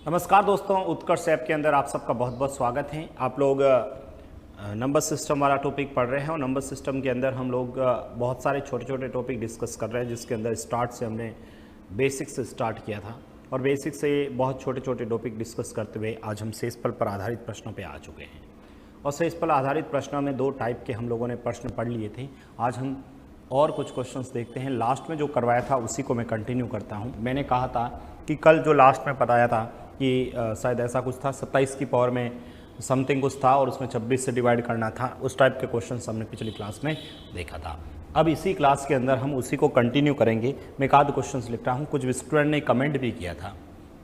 नमस्कार दोस्तों, उत्कर्ष ऐप के अंदर आप सबका बहुत बहुत स्वागत है। आप लोग नंबर सिस्टम वाला टॉपिक पढ़ रहे हैं और नंबर सिस्टम के अंदर हम लोग बहुत सारे छोटे छोटे टॉपिक डिस्कस कर रहे हैं, जिसके अंदर स्टार्ट से हमने बेसिक से स्टार्ट किया था और बेसिक से बहुत छोटे छोटे टॉपिक डिस्कस करते हुए आज हम शेषफल पर आधारित प्रश्नों पर आ चुके हैं। और शेषफल आधारित प्रश्नों में दो टाइप के हम लोगों ने प्रश्न पढ़ लिए थे। आज हम और कुछ क्वेश्चंस देखते हैं। लास्ट में जो करवाया था उसी को मैं कंटिन्यू करता हूं। मैंने कहा था कि कल जो लास्ट में बताया था कि शायद ऐसा कुछ था 27 की पावर में समथिंग कुछ था और उसमें 26 से डिवाइड करना था। उस टाइप के क्वेश्चंस हमने पिछली क्लास में देखा था। अब इसी क्लास के अंदर हम उसी को कंटिन्यू करेंगे। मैं एक आध क्वेश्चंस लिख रहा हूँ। कुछ स्टूडेंट ने कमेंट भी किया था,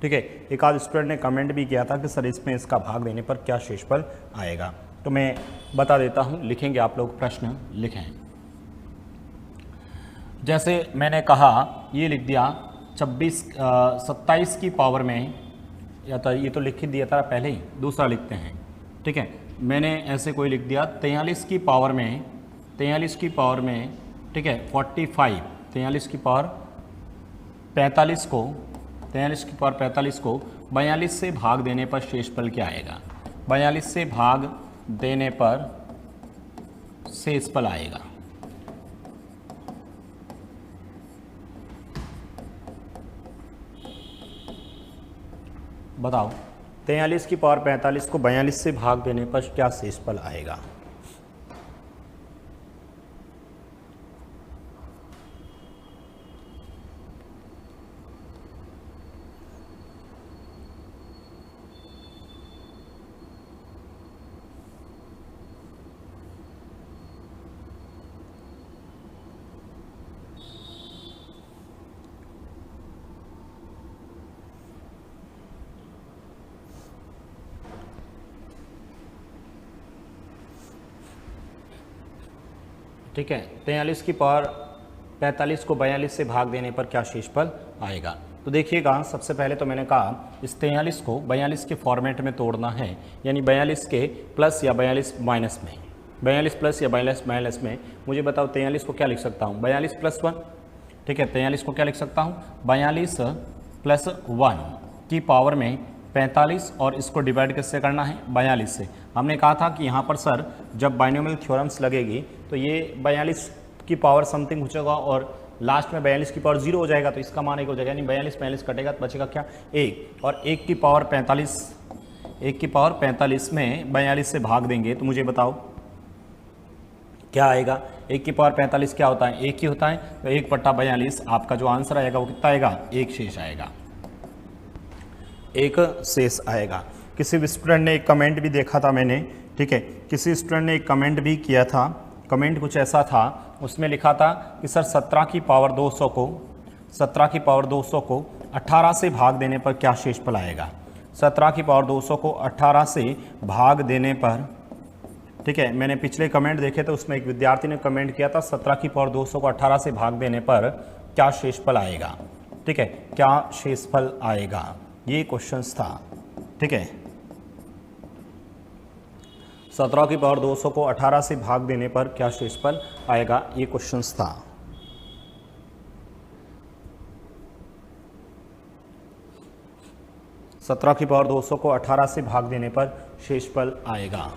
ठीक है, एक आध स्टूडेंट ने कमेंट भी किया था कि सर इसमें इसका भाग देने पर क्या शेषफल आएगा। तो मैं बता देता हूँ, लिखेंगे आप लोग, प्रश्न लिखें। जैसे मैंने कहा, ये लिख दिया 27 की पावर में, या तो ये तो लिख ही दिया था पहले ही, दूसरा लिखते हैं, ठीक है। मैंने ऐसे कोई लिख दिया 43 की पावर में, 43 की पावर में, ठीक है, 45, 43 की पावर 45 को, 43 की पावर 45 को 42 से भाग देने पर शेषफल क्या आएगा। 42 से भाग देने पर शेषफल आएगा। बताओ, 43 की पावर 45 को 42 से भाग देने पर क्या शेषफल आएगा। ठीक है, 43 की पावर 45 को 42 से भाग देने पर क्या शेषफल आएगा। तो देखिएगा, सबसे पहले तो मैंने कहा इस 43 को 42 के फॉर्मेट में तोड़ना है, यानी 42 के प्लस या 42 माइनस में, 42 प्लस या 42 माइनस में। मुझे बताओ 43 को क्या लिख सकता हूँ, 42 प्लस 1, ठीक है। 43 को क्या लिख सकता हूँ, 42 प्लस 1 की पावर में 45, और इसको डिवाइड किससे करना है, 42 से। हमने कहा था कि यहाँ पर सर जब बाइनोमियल थ्योरम्स लगेगी तो ये 42 की पावर समथिंग हो जाएगा और लास्ट में 42 की पावर 0 हो जाएगा, तो इसका मान 1 हो जाएगा, यानी 42 कटेगा तो बचेगा क्या, 1। और 1 की पावर 45, 1 की पावर 45 में 42 से भाग देंगे तो मुझे बताओ क्या आएगा। 1 की पावर 45 क्या होता है, 1 ही होता है, तो 1/42 आपका जो आंसर आएगा वो कितना आएगा, 1 शेष आएगा, 1 शेष आएगा। किसी स्टूडेंट ने एक कमेंट भी देखा था मैंने, ठीक है, किसी स्टूडेंट ने एक कमेंट भी किया था। कमेंट कुछ ऐसा था, उसमें लिखा था कि सर 17 की पावर 200 को, 17 की पावर 200 को 18 से भाग देने पर क्या शेषफल आएगा। 17 की पावर 200 को 18 से भाग देने पर, ठीक है, मैंने पिछले कमेंट देखे तो उसमें एक विद्यार्थी ने कमेंट किया था 17 की पावर 200 को 18 से भाग देने पर क्या शेषफल आएगा, ठीक है, क्या शेषफल आएगा, ये क्वेश्चंस था, ठीक है। 17 की पावर 200 को 18 से भाग देने पर क्या शेषफल आएगा, ये क्वेश्चंस था। सत्रह की पावर 200 को 18 से भाग देने पर शेषफल आएगा।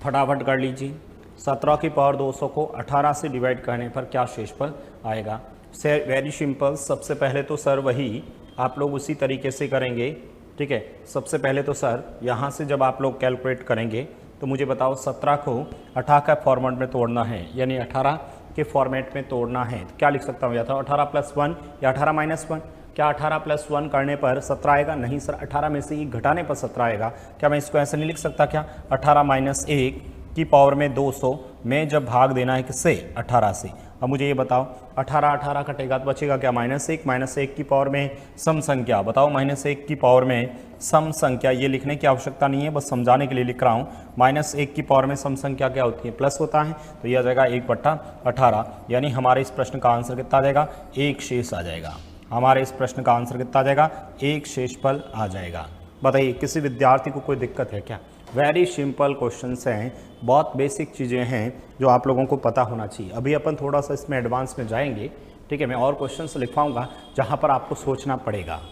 फटाफट कर लीजिए। 17 की पावर 200 को 18 से डिवाइड करने पर क्या शेषफल आएगा। Very simple. सबसे पहले तो सर वही आप लोग उसी तरीके से करेंगे, ठीक है। सबसे पहले तो सर यहाँ से जब आप लोग कैलकुलेट करेंगे तो मुझे बताओ 17 को 18 का फॉर्मेट में तोड़ना है, यानी 18 के फॉर्मेट में तोड़ना है, तो क्या लिख सकता हूँ, या तो 18 प्लस 1 या 18 माइनस 1। क्या 18 प्लस 1 करने पर 17 आएगा, नहीं सर, 18 में से ही घटाने पर 17 आएगा। क्या मैं इसको ऐसे नहीं लिख सकता क्या, 18 माइनस 1 की पावर में 200 में जब भाग देना है किससे, 18 से। अब मुझे ये बताओ 18 कटेगा तो बचेगा क्या, -1। -1 की पावर में सम संख्या, बताओ -1 की पावर में सम संख्या, ये लिखने की आवश्यकता नहीं है, बस समझाने के लिए लिख रहा हूँ। -1 की पावर में सम संख्या क्या होती है, प्लस होता है, तो यह आ जाएगा 1/18, यानी हमारे इस प्रश्न का आंसर कितना आ जाएगा, 1 शेष आ जाएगा। हमारे इस प्रश्न का आंसर कितना आ जाएगा, 1 शेषफल आ जाएगा। बताइए किसी विद्यार्थी को कोई दिक्कत है क्या? वेरी सिंपल क्वेश्चंस हैं, बहुत बेसिक चीज़ें हैं जो आप लोगों को पता होना चाहिए। अभी अपन थोड़ा सा इसमें एडवांस में जाएंगे, ठीक है। मैं और क्वेश्चंस लिखवाऊंगा जहाँ पर आपको सोचना पड़ेगा,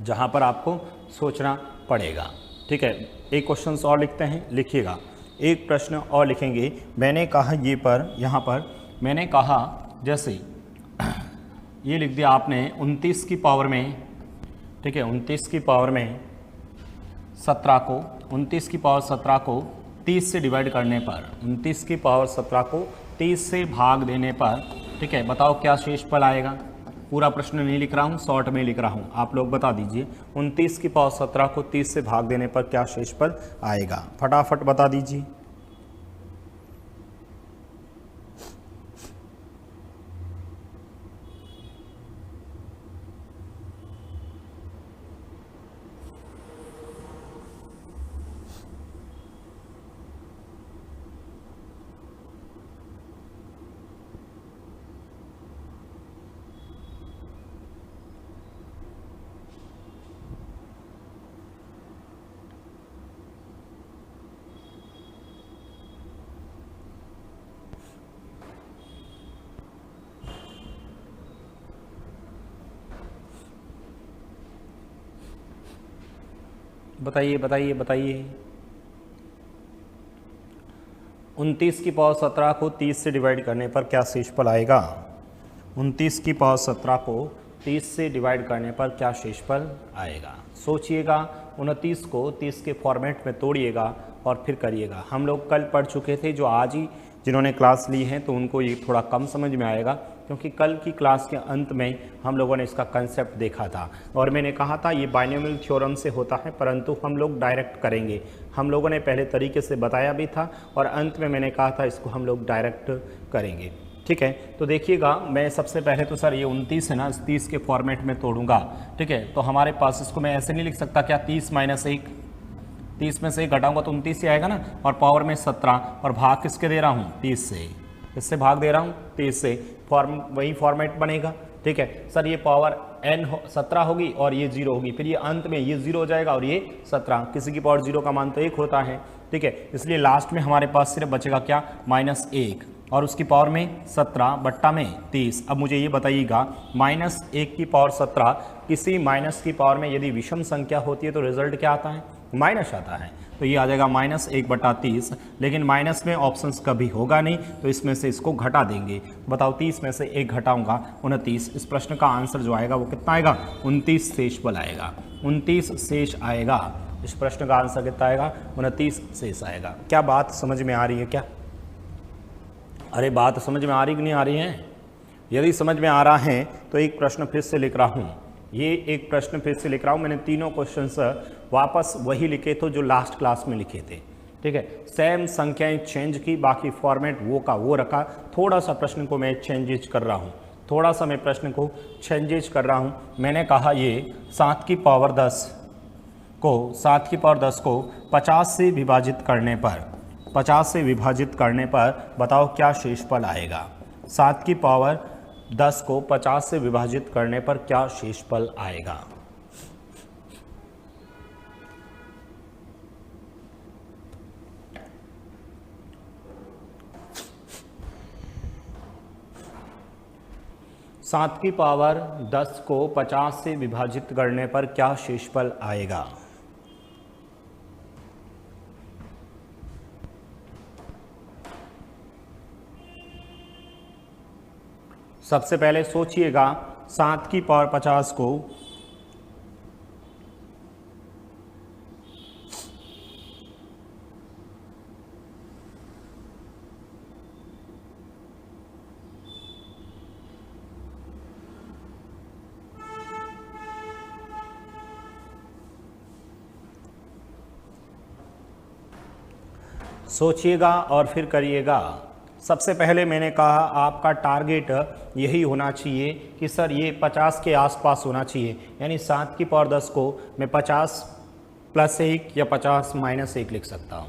जहाँ पर आपको सोचना पड़ेगा, ठीक है। एक क्वेश्चंस और लिखते हैं, लिखिएगा। एक प्रश्न और लिखेंगे। मैंने कहा ये पर, यहाँ पर मैंने कहा जैसे ये लिख दिया आपने 29 की पावर में, ठीक है, 29 की पावर में 17 को, 29 की पावर 17 को 30 से डिवाइड करने पर, 29 की पावर 17 को 30 से भाग देने पर, ठीक है, बताओ क्या शेषफल आएगा। पूरा प्रश्न नहीं लिख रहा हूँ, शॉर्ट में लिख रहा हूँ, आप लोग बता दीजिए 29 की पावर 17 को 30 से भाग देने पर क्या शेषफल आएगा, फटाफट बता दीजिए। बताइए बताइए बताइए। 29 की पावर 17 को 30 से डिवाइड करने पर क्या शेषफल आएगा। 29 की पावर 17 को 30 से डिवाइड करने पर क्या शेषफल आएगा। सोचिएगा, 29 को 30 के फॉर्मेट में तोड़िएगा और फिर करिएगा। हम लोग कल पढ़ चुके थे, जो आज ही जिन्होंने क्लास ली है तो उनको ये थोड़ा कम समझ में आएगा, क्योंकि कल की क्लास के अंत में हम लोगों ने इसका कंसेप्ट देखा था और मैंने कहा था ये बाइनोमियल थ्योरम से होता है, परंतु हम लोग डायरेक्ट करेंगे। हम लोगों ने पहले तरीके से बताया भी था और अंत में मैंने कहा था इसको हम लोग डायरेक्ट करेंगे, ठीक है। तो देखिएगा, मैं सबसे पहले तो सर ये 29 है ना, इस 30 के फॉर्मेट में तोड़ूंगा, ठीक है। तो हमारे पास इसको मैं ऐसे नहीं लिख सकता क्या, 30 माइनस 1, 30 में से 1 घटाऊंगा तो 29 ही आएगा ना, और पावर में 17 और भाग किसके दे रहा हूँ, 30 से, इससे भाग दे रहा हूँ 30 से, वही फॉर्मेट बनेगा, ठीक है। सर ये पावर n 17 होगी और ये 0 होगी, फिर ये अंत में ये 0 हो जाएगा और ये 17, किसी की पावर 0 का मान तो 1 होता है, ठीक है। इसलिए लास्ट में हमारे पास सिर्फ बचेगा क्या, -1 और उसकी पावर में 17 बट्टा में 30। अब मुझे ये बताइएगा, -1 की पावर 17 किसी माइनस की पावर में यदि विषम संख्या होती है तो रिजल्ट क्या आता है, माइनस आता है। तो ये आ जाएगा -1/30, लेकिन माइनस में ऑप्शंस कभी होगा नहीं, तो इसमें से इसको घटा देंगे। बताओ 30 में से 1 घटाऊंगा 29। इस प्रश्न का आंसर जो आएगा वो कितना आएगा, 29 शेषफल आएगा, 29 शेष आएगा। इस प्रश्न का आंसर कितना आएगा, 29 शेष आएगा। क्या बात समझ में आ रही है क्या? अरे बात समझ में आ रही कि नहीं आ रही है? यदि समझ में आ रहा है तो एक प्रश्न फिर से लिख रहा हूँ, ये एक प्रश्न फिर से लिख रहा हूँ। मैंने तीनों क्वेश्चंस वापस वही लिखे थे जो लास्ट क्लास में लिखे थे, ठीक है। सेम संख्याएं चेंज की, बाकी फॉर्मेट वो का वो रखा। थोड़ा सा प्रश्न को मैं चेंजेज कर रहा हूँ, थोड़ा सा मैं प्रश्न को चेंजेज कर रहा हूँ। मैंने कहा ये 7 की पावर 10 को 50 से विभाजित करने पर, 50 से विभाजित करने पर बताओ क्या शेषफल आएगा। 7 की पावर 10 को 50 से विभाजित करने पर क्या शेषफल आएगा। सात की पावर 10 को 50 से विभाजित करने पर क्या शेषफल आएगा। सबसे पहले सोचिएगा, 7 की पावर 50 को सोचिएगा और फिर करिएगा। सबसे पहले मैंने कहा आपका टारगेट यही होना चाहिए कि सर ये 50 के आसपास होना चाहिए, यानी 7 की पावर 10 को मैं 50 + 1 या 50 - 1 लिख सकता हूँ।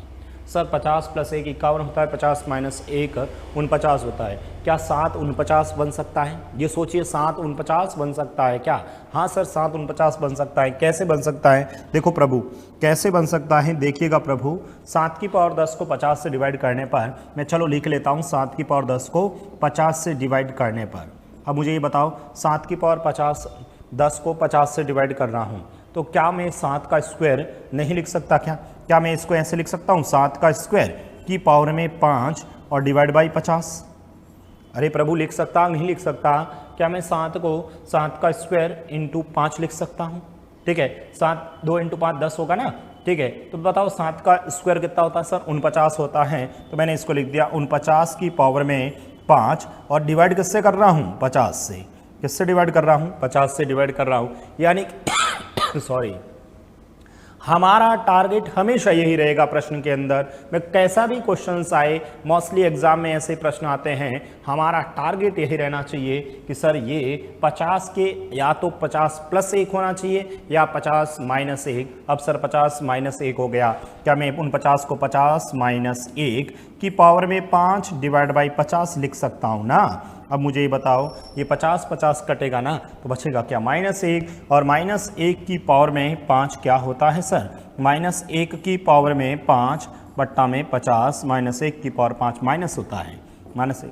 सर 50 प्लस 1 51 होता है, 50 माइनस 1 49 होता है। क्या 7 49 बन सकता है? ये सोचिए 7 49 बन सकता है क्या? हाँ सर 7 49 बन सकता है। कैसे बन सकता है? देखो प्रभु कैसे बन सकता है, देखिएगा प्रभु। 7 की पावर 10 को 50 से डिवाइड करने पर, मैं चलो लिख लेता हूँ 7 की पावर 10 को 50 से डिवाइड करने पर। अब मुझे ये बताओ 7 की पावर 10 को 50 से डिवाइड कर रहा हूँ, तो क्या मैं 7 का स्क्वायर नहीं लिख सकता? क्या मैं इसको ऐसे लिख सकता हूँ 7 का स्क्वायर की पावर में 5 और डिवाइड बाई 50? अरे प्रभु लिख सकता नहीं लिख सकता? क्या मैं 7 को 7 का स्क्वायर इंटू 5 लिख सकता हूँ? ठीक है, 7 2 इंटू 5 10 होगा ना। ठीक है, तो बताओ 7 का स्क्वायर कितना होता है सर? 49 होता है। तो मैंने इसको लिख दिया 49 की पावर में 5 और डिवाइड किससे कर रहा हूँ? 50 से। किससे डिवाइड कर रहा हूँ? 50 से डिवाइड कर रहा हूँ। यानी सॉरी, हमारा टारगेट हमेशा यही रहेगा प्रश्न के अंदर में, कैसा भी क्वेश्चंस आए, मोस्टली एग्जाम में ऐसे प्रश्न आते हैं, हमारा टारगेट यही रहना चाहिए कि सर ये 50 के या तो 50 प्लस 1 होना चाहिए या 50 माइनस 1। अब सर 50 माइनस 1 हो गया, क्या मैं 49 को 50 माइनस 1 की पावर में 5 डिवाइड बाई 50 लिख सकता हूँ ना? अब मुझे ये बताओ, ये 50 50 कटेगा ना, तो बचेगा क्या? -1। और -1 की पावर में 5 क्या होता है सर? -1 की पावर में 5 बट्टा में 50, -1 की पावर 5 माइनस होता है, -1।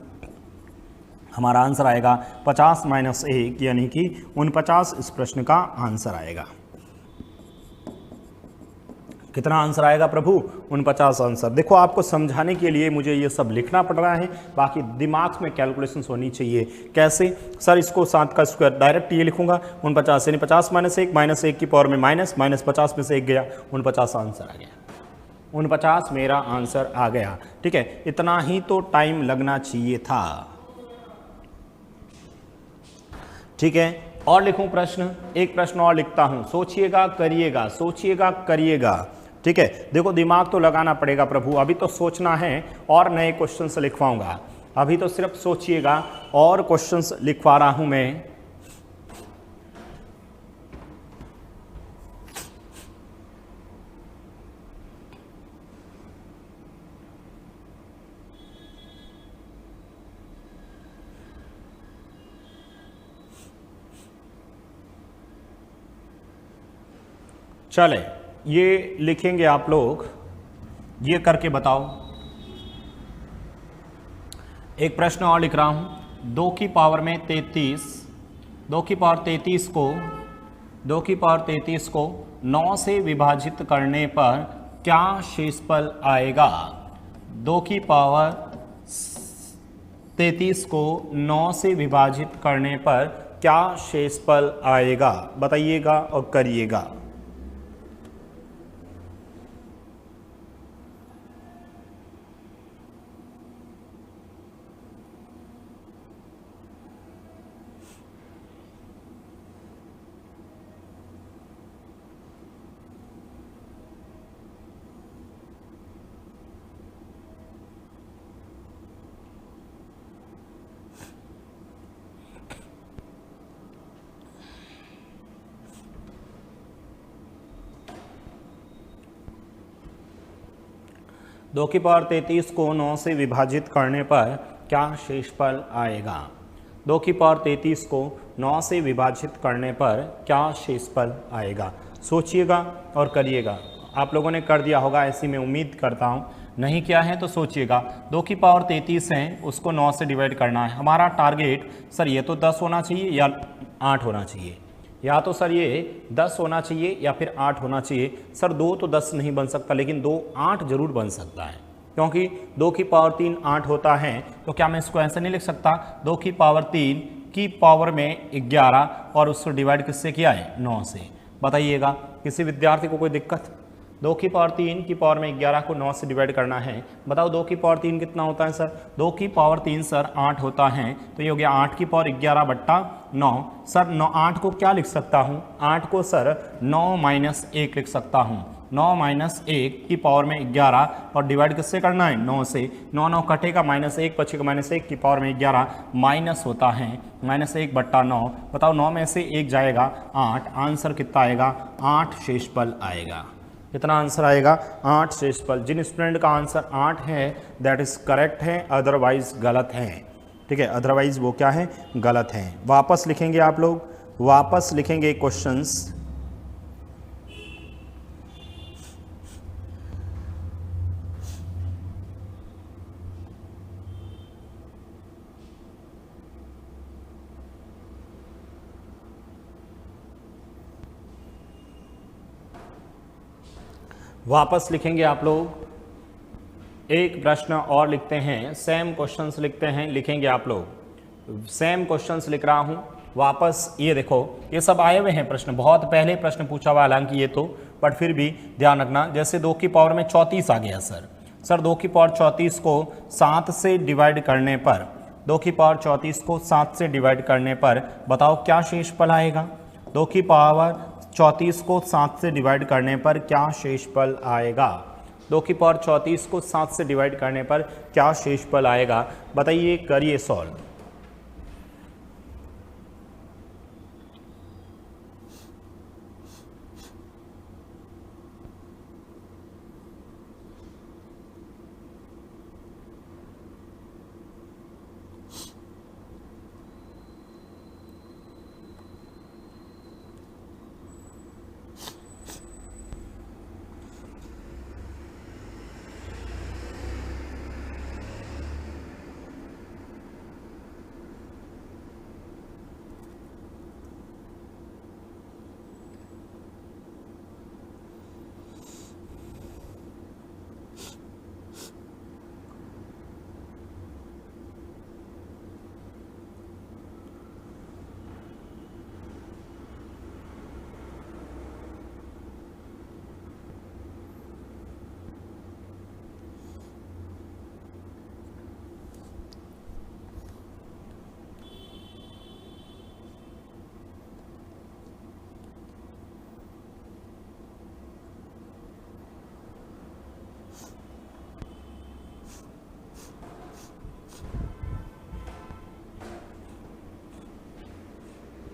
हमारा आंसर आएगा 50 माइनस 1 यानी कि 49 इस प्रश्न का आंसर आएगा। कितना आंसर आएगा प्रभु? 49 आंसर। देखो आपको समझाने के लिए मुझे ये सब लिखना पड़ रहा है, बाकी दिमाग में कैलकुलेशंस होनी चाहिए। कैसे सर? इसको 7 का स्क्वायर डायरेक्ट ये लिखूंगा 49 यानी 50 माइनस 1, -1 की पावर में माइनस 50 में से 1 गया, 49 आंसर आ गया। 49 मेरा आंसर आ गया। ठीक है, इतना ही तो टाइम लगना चाहिए था। ठीक है, और लिखूं प्रश्न? एक प्रश्न और लिखता हूं, सोचिएगा करिएगा, सोचिएगा करिएगा। ठीक है, देखो दिमाग तो लगाना पड़ेगा प्रभु, अभी तो सोचना है और नए क्वेश्चंस लिखवाऊंगा, अभी तो सिर्फ सोचिएगा और क्वेश्चंस लिखवा रहा हूं मैं। चले ये लिखेंगे आप लोग, ये करके बताओ। एक प्रश्न और लिख रहा हूं, 2 की पावर में 33, 2 की पावर 33 को 9 से विभाजित करने पर क्या शेषफल आएगा? 2 की पावर 33 को 9 से विभाजित करने पर क्या शेषफल आएगा? बताइएगा और करिएगा। दो की पावर 33 को 9 से विभाजित करने पर क्या शेषफल आएगा? 2 की पावर 33 को 9 से विभाजित करने पर क्या शेषफल आएगा? सोचिएगा और करिएगा। आप लोगों ने कर दिया होगा ऐसी मैं उम्मीद करता हूँ, नहीं किया है तो सोचिएगा। 2 की पावर 33 है, उसको 9 से डिवाइड करना है। हमारा टारगेट सर ये तो 10 होना चाहिए या 8 होना चाहिए, या तो सर ये 10 होना चाहिए या फिर 8 होना चाहिए। सर 2 तो 10 नहीं बन सकता, लेकिन 2 8 जरूर बन सकता है, क्योंकि 2 की पावर 3 8 होता है। तो क्या मैं इसको ऐसे नहीं लिख सकता? 2 की पावर 3 की पावर में 11 और उसको डिवाइड किससे किया है? 9 से। बताइएगा किसी विद्यार्थी को कोई दिक्कत? 2 की पावर 3 की पावर में 11 को 9 से डिवाइड करना है। बताओ 2 की पावर 3 कितना होता है सर? 2 की पावर 3 सर 8 होता है, तो ये हो गया 8 की पावर 11 बट्टा 9। सर 8 को क्या लिख सकता हूँ? 8 को सर 9 माइनस 1 लिख सकता हूँ। 9 माइनस 1 की पावर में 11 और डिवाइड किससे करना है? 9 से। 9 9 कटेगा, -1 बचेगा, -1 की पावर में 11 माइनस होता है -1 बट्टा 9। बताओ 9 में से 1 जाएगा 8, आंसर कितना आएगा? 8 शेषफल आएगा। कितना आंसर आएगा 8 शेषफल। जिन स्टूडेंट का आंसर 8 है दैट इज करेक्ट है, अदरवाइज गलत है। ठीक है, अदरवाइज वो क्या है, गलत है। वापस लिखेंगे आप लोग, वापस लिखेंगे क्वेश्चंस। वापस लिखेंगे आप लोग, एक प्रश्न और लिखते हैं, सेम क्वेश्चंस लिखते हैं, लिखेंगे आप लोग। सेम क्वेश्चंस लिख रहा हूं वापस। ये देखो, ये सब आए हुए हैं प्रश्न, बहुत पहले प्रश्न पूछा हुआ, हालांकि ये तो, बट फिर भी ध्यान रखना। जैसे 2 की पावर में 34 आ गया सर 2 की पावर 34 को 7 से डिवाइड करने पर, 2 की पावर 34 को 7 से डिवाइड करने पर बताओ क्या शेषफल आएगा। 2 की पावर 34 को 7 से डिवाइड करने पर क्या शेषफल आएगा। 2 की पावर 34 को 7 से डिवाइड करने पर क्या शेषफल आएगा, बताइए, करिए सॉल्व।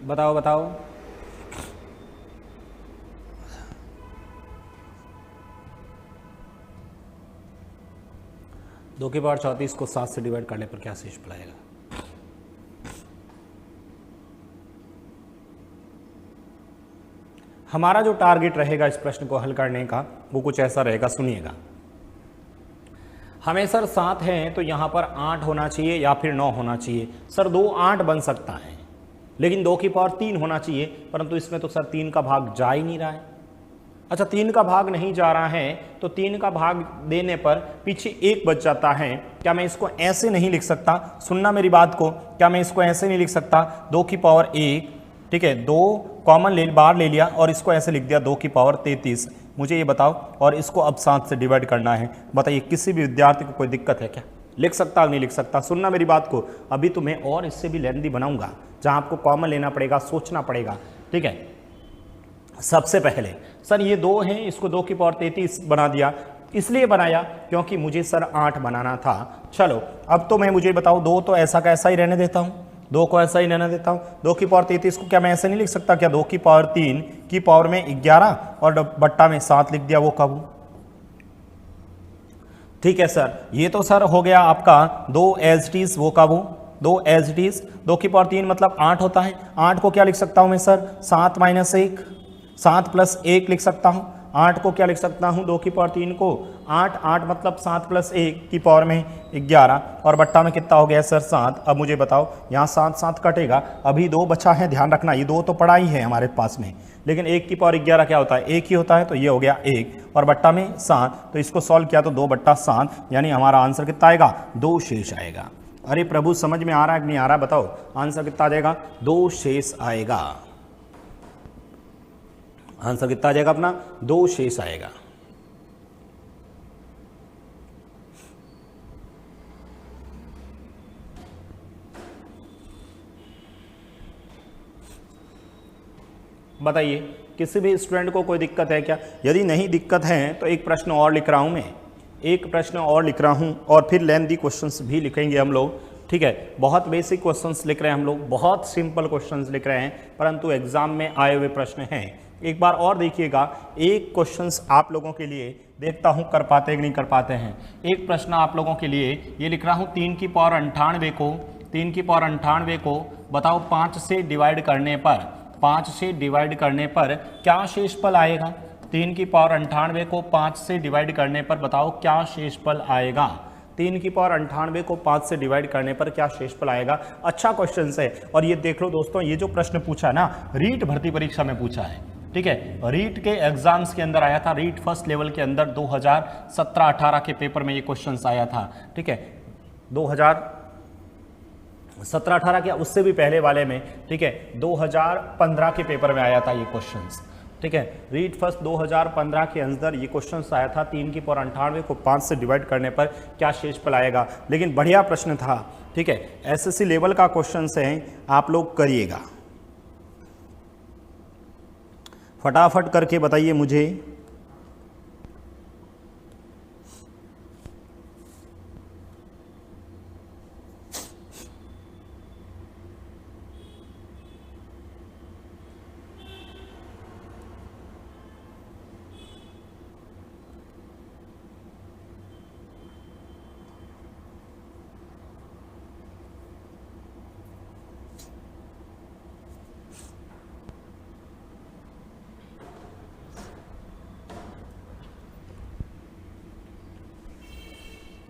बताओ बताओ। 2 की पावर 34 को 7 से डिवाइड करने पर क्या शेषफल आएगा। हमारा जो टारगेट रहेगा इस प्रश्न को हल करने का वो कुछ ऐसा रहेगा, सुनिएगा। हमें सर 7 है तो यहाँ पर 8 होना चाहिए या फिर 9 होना चाहिए। सर 2 8 बन सकता है, लेकिन 2 की पावर 3 होना चाहिए, परंतु इसमें तो सर 3 का भाग जा ही नहीं रहा है। अच्छा, 3 का भाग नहीं जा रहा है तो 3 का भाग देने पर पीछे 1 बच जाता है। क्या मैं इसको ऐसे नहीं लिख सकता, सुनना मेरी बात को, क्या मैं इसको ऐसे नहीं लिख सकता 2 की पावर 1, ठीक है, 2 कॉमन बाहर ले लिया और इसको ऐसे लिख दिया 2 की पावर 33। मुझे ये बताओ, और इसको अब 7 से डिवाइड करना है। बताइए किसी भी विद्यार्थी को कोई दिक्कत है क्या, लिख सकता नहीं लिख सकता। सुनना मेरी बात को, अभी तुम्हें और इससे भी लेंथी बनाऊंगा जहां आपको कॉमन लेना पड़ेगा, सोचना पड़ेगा, ठीक है। सबसे पहले सर ये 2 हैं, इसको 2 की पावर 33 बना दिया, इसलिए बनाया क्योंकि मुझे सर 8 बनाना था। चलो अब तो मैं, मुझे बताओ, 2 तो ऐसा का ऐसा ही रहने देता हूं, 2 को ऐसा ही रहने देता हूं। 2 की पावर 33 को क्या मैं ऐसे नहीं लिख सकता क्या, 2 की पावर 3 की पावर में 11 और बट्टा में 7 लिख दिया, वो कब। ठीक है सर, ये तो सर हो गया आपका 2 एज इट इज, वो का वो 2 एज इट इज। 2 की पावर 3 मतलब 8 होता है। 8 को क्या लिख सकता हूं मैं सर, 7 माइनस 1, 7 प्लस 1 लिख सकता हूं। 8 को क्या लिख सकता हूं, 2 की पावर 3 को 8, 8 मतलब 7 प्लस 1 की पावर में 11 और बट्टा में कितना हो गया सर 7। अब मुझे बताओ, यहाँ 7 7 कटेगा, अभी 2 बचा है, ध्यान रखना, ये 2 तो पड़ा ही है हमारे पास में, लेकिन 1 की पावर 11 क्या होता है, 1 ही होता है, तो ये हो गया 1 और बट्टा में 7, तो इसको सॉल्व किया तो 2 बट्टा 7, यानी हमारा आंसर कितना आएगा, 2 शेष आएगा। अरे प्रभु समझ में आ रहा है कि नहीं आ रहा, बताओ आंसर कितना आ जाएगा, 2 शेष आएगा। आंसर कितना आ जाएगा अपना, 2 शेष आएगा। बताइए किसी भी स्टूडेंट को कोई दिक्कत है क्या। यदि नहीं दिक्कत है तो एक प्रश्न और लिख रहा हूं मैं, एक प्रश्न और लिख रहा हूं और फिर लेंथी क्वेश्चंस भी लिखेंगे हम लोग, ठीक है। बहुत बेसिक क्वेश्चंस लिख रहे हैं हम लोग, बहुत सिंपल क्वेश्चंस लिख रहे हैं, परंतु एग्जाम में आए हुए प्रश्न हैं, एक बार और देखिएगा, एक क्वेश्चंस आप लोगों के लिए देखता हूं कर पाते हैं कि नहीं कर पाते हैं। एक प्रश्न आप लोगों के लिए ये लिख रहा हूं, 3 की पावर 98 को 3 की पावर 98 को बताओ 5 से डिवाइड करने पर 5 से डिवाइड करने पर क्या शेषफल आएगा। 3 की पावर 98 को 5 से डिवाइड करने पर बताओ क्या शेषफल आएगा। 3 की पावर 98 को 5 से डिवाइड करने पर क्या शेषफल आएगा। अच्छा क्वेश्चन है। और ये देख लो दोस्तों, ये जो प्रश्न पूछा है ना, रीट भर्ती परीक्षा में पूछा है, ठीक है। रीट के एग्जाम्स के अंदर आया था, रीट फर्स्ट लेवल के अंदर 2017-18 के पेपर में ये क्वेश्चन आया था, ठीक है। 2017-18 के उससे भी पहले वाले में, ठीक है, 2015 के पेपर में आया था ये क्वेश्चंस, ठीक है। रीट फर्स्ट 2015 के अंदर ये क्वेश्चन आया था, 3 की पावर 98 को 5 से डिवाइड करने पर क्या शेषफल आएगा। लेकिन बढ़िया प्रश्न था, ठीक है। एसएससी लेवल का क्वेश्चन है, आप लोग करिएगा, फटाफट करके बताइए मुझे।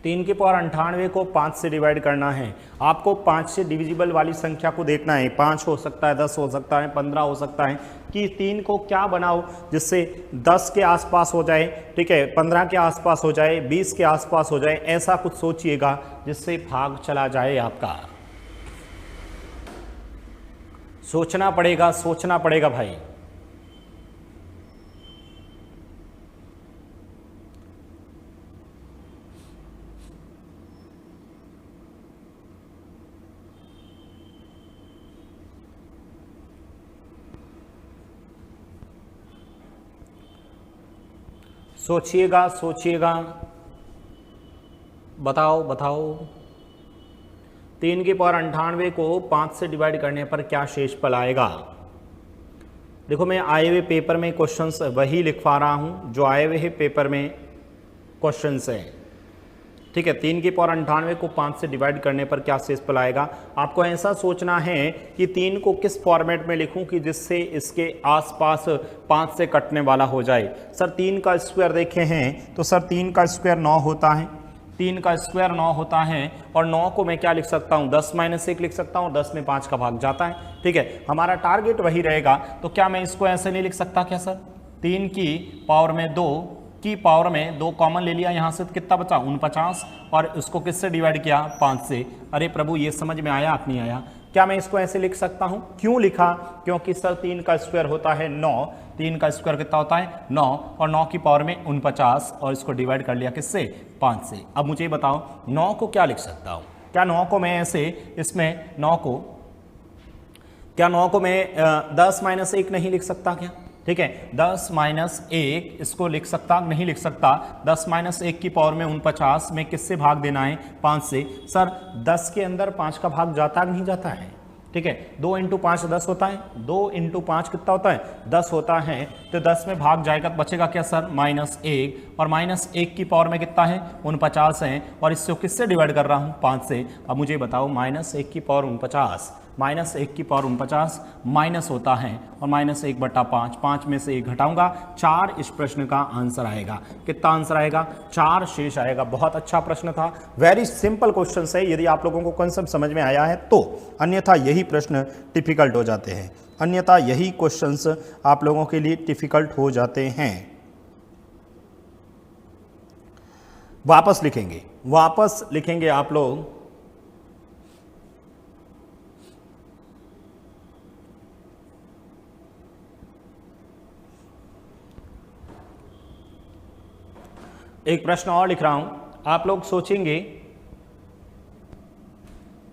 तीन की पावर 98 को 5 से डिवाइड करना है। आपको 5 से डिविजिबल वाली संख्या को देखना है। 5 हो सकता है, 10 हो सकता है, 15 हो सकता है, कि 3 को क्या बनाओ जिससे 10 के आसपास हो जाए, ठीक है, 15 के आसपास हो जाए, 20 के आसपास हो जाए, ऐसा कुछ सोचिएगा जिससे भाग चला जाए आपका। सोचना पड़ेगा भाई। सोचिएगा, बताओ। 3 की पावर 98 को 5 से डिवाइड करने पर क्या शेषफल आएगा। देखो, मैं आए हुए पेपर में क्वेश्चंस वही लिखवा रहा हूं जो आए हुए पेपर में क्वेश्चंस है, ठीक है। 3 की पावर 98 को 5 से डिवाइड करने पर क्या शेषफल आएगा। आपको ऐसा सोचना है कि 3 को किस फॉर्मेट में लिखूं कि जिससे इसके आसपास 5 से कटने वाला हो जाए। सर 3 का स्क्वायर देखे हैं तो सर 3 का स्क्वायर 9 होता है, 3 का स्क्वायर 9 होता है। और 9 को मैं क्या लिख सकता हूँ, 10 - 1 लिख सकता हूँ, 10 में 5 का भाग जाता है, ठीक है। हमारा टारगेट वही रहेगा। तो क्या मैं इसको ऐसे नहीं लिख सकता क्या सर, 3 की पावर में 2 की पावर में 2 कॉमन ले लिया, यहाँ से कितना बचा 49, और उसको किससे डिवाइड किया 5 से। अरे प्रभु, ये समझ में आया आप नहीं आया। क्या मैं इसको ऐसे लिख सकता हूँ। क्यों लिखा, क्योंकि सर 3 का स्क्वायर होता है 9, 3 का स्क्वायर कितना होता है 9, और 9 की पावर में 49, और इसको डिवाइड कर लिया किससे 5 से। अब मुझे बताओ 9 को क्या लिख सकता हूँ। क्या 9 को मैं ऐसे इसमें 9 को मैं 10 - 1 नहीं लिख सकता क्या, ठीक है। 10 - 1 इसको लिख सकता नहीं लिख सकता। 10 - 1 की पावर में 49 में किससे भाग देना है 5 से। सर 10 के अंदर 5 का भाग जाता नहीं जाता है, ठीक है। 2 × 5 10 होता है, 2 × 5 कितना होता है 10 होता है। तो 10 में भाग जाएगा तो बचेगा क्या सर -1, और -1 की पावर में कितना है 49 है, और इससे किससे डिवाइड कर रहा हूँ 5 से। अब मुझे बताओ -1 की पावर 49, -1 की पावर 49 माइनस होता है, और -1/5, 5 में से 1 घटाऊंगा, 4 इस प्रश्न का आंसर आएगा। कितना आंसर आएगा 4 शेष आएगा। बहुत अच्छा प्रश्न था, वेरी सिंपल क्वेश्चन है। यदि आप लोगों को कॉन्सेप्ट समझ में आया है तो, अन्यथा यही प्रश्न डिफिकल्ट हो जाते हैं, अन्यथा यही क्वेश्चंस आप लोगों के लिए डिफिकल्ट हो जाते हैं। वापस लिखेंगे आप लोग। एक प्रश्न और लिख रहा हूं, आप लोग सोचेंगे।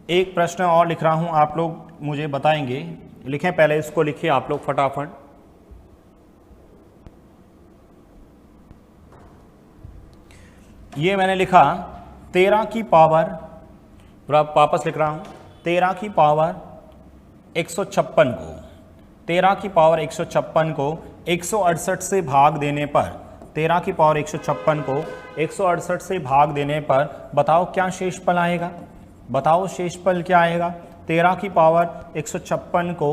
एक प्रश्न और लिख रहा हूं, आप लोग मुझे बताएंगे। लिखें, पहले इसको लिखिए आप लोग फटाफट। ये मैंने लिखा 13 की पावर, वापस लिख रहा हूं, 13 की पावर 156 को 13 की पावर 156 को 168 से भाग देने पर, 13 की पावर 156 को 168 से भाग देने पर बताओ क्या शेषफल आएगा। बताओ शेषफल क्या आएगा। 13 की पावर 156 को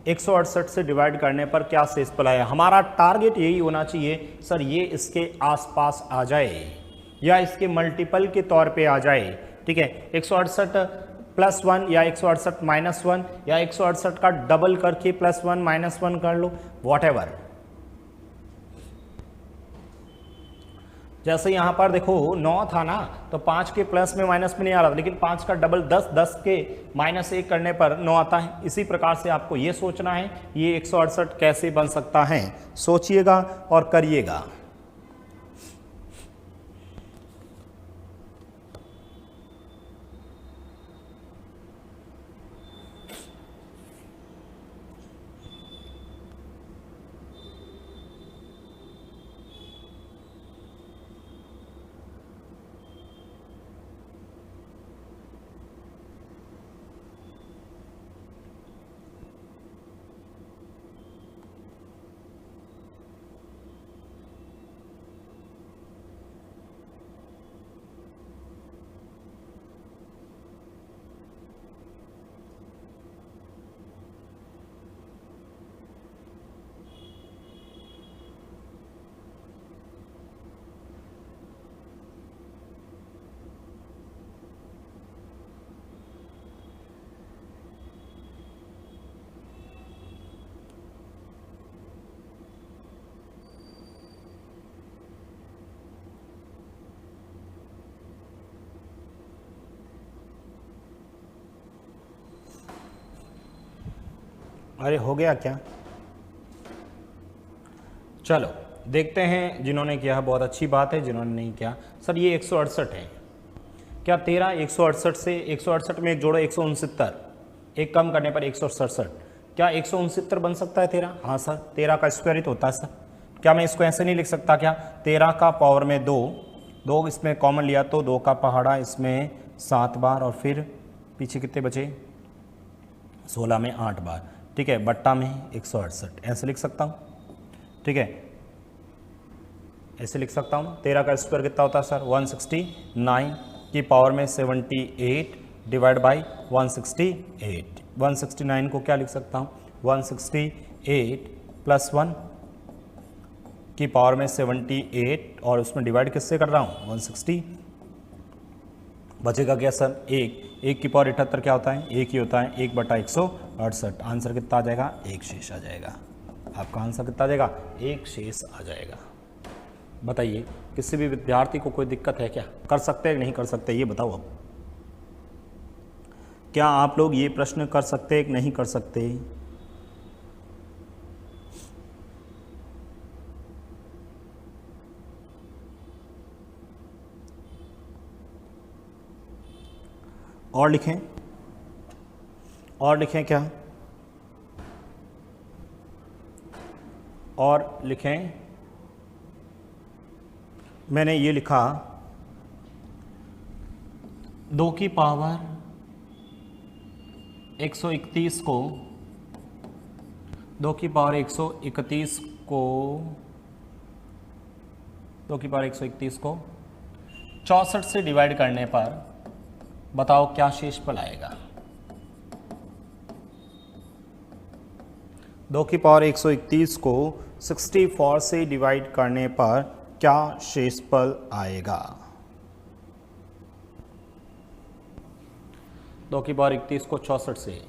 168 से डिवाइड करने पर क्या शेषफल आएगा। हमारा टारगेट यही होना चाहिए सर, ये इसके आसपास आ जाए या इसके मल्टीपल के तौर पे आ जाए। ठीक है, 168 प्लस 1 या 168 माइनस 1 या 168 का डबल करके प्लस 1 माइनस 1 कर लो, वॉटएवर। जैसे यहाँ पर देखो 9 था ना, तो 5 के प्लस में माइनस में नहीं आ रहा था, लेकिन 5 का डबल 10, 10 के माइनस 1 करने पर 9 आता है। इसी प्रकार से आपको ये सोचना है ये 168 कैसे बन सकता है, सोचिएगा और करिएगा। अरे हो गया क्या? चलो देखते हैं, जिन्होंने किया है बहुत अच्छी बात है, जिन्होंने नहीं किया सर ये 168 है क्या। 13 168 से 168 में एक जोड़ो 169, एक कम करने पर 167, क्या 169 बन सकता है 13? हाँ सर, 13 का स्क्वायर ही तो होता है सर। क्या मैं इसको ऐसे नहीं लिख सकता क्या, 13 का पावर में 2, 2 इसमें कॉमन लिया तो 2 का पहाड़ा इसमें 7 बार और फिर पीछे कितने बचे 16 में 8 बार। ठीक है, बट्टा में 168 ऐसे लिख सकता हूँ। ठीक है, ऐसे लिख सकता हूँ। 13 का स्क्वायर कितना होता है सर 169 की पावर में 78 डिवाइड बाई 168। 169 को क्या लिख सकता हूँ 168 प्लस 1 की पावर में 78 और उसमें डिवाइड किससे कर रहा हूँ 160। बचेगा क्या सर 1 की पावर 78 क्या होता है 1 ही होता है, 1 बटा 168। आंसर कितना आ जाएगा 1 शेष आ जाएगा। आपका आंसर कितना आ जाएगा 1 शेष आ जाएगा। बताइए किसी भी विद्यार्थी को कोई दिक्कत है क्या, कर सकते हैं नहीं कर सकते, ये बताओ अब। क्या आप लोग ये प्रश्न कर सकते हैं कि नहीं कर सकते? और लिखें, और लिखें क्या, और लिखें। मैंने ये लिखा 2 की पावर 131 को 2 की पावर 131 को 2 की पावर 131 को 64 से डिवाइड करने पर बताओ क्या शेषफल आएगा। 2 की पावर 131 को 64 से डिवाइड करने पर क्या शेषफल आएगा। 2 की पावर 31 को 64 से,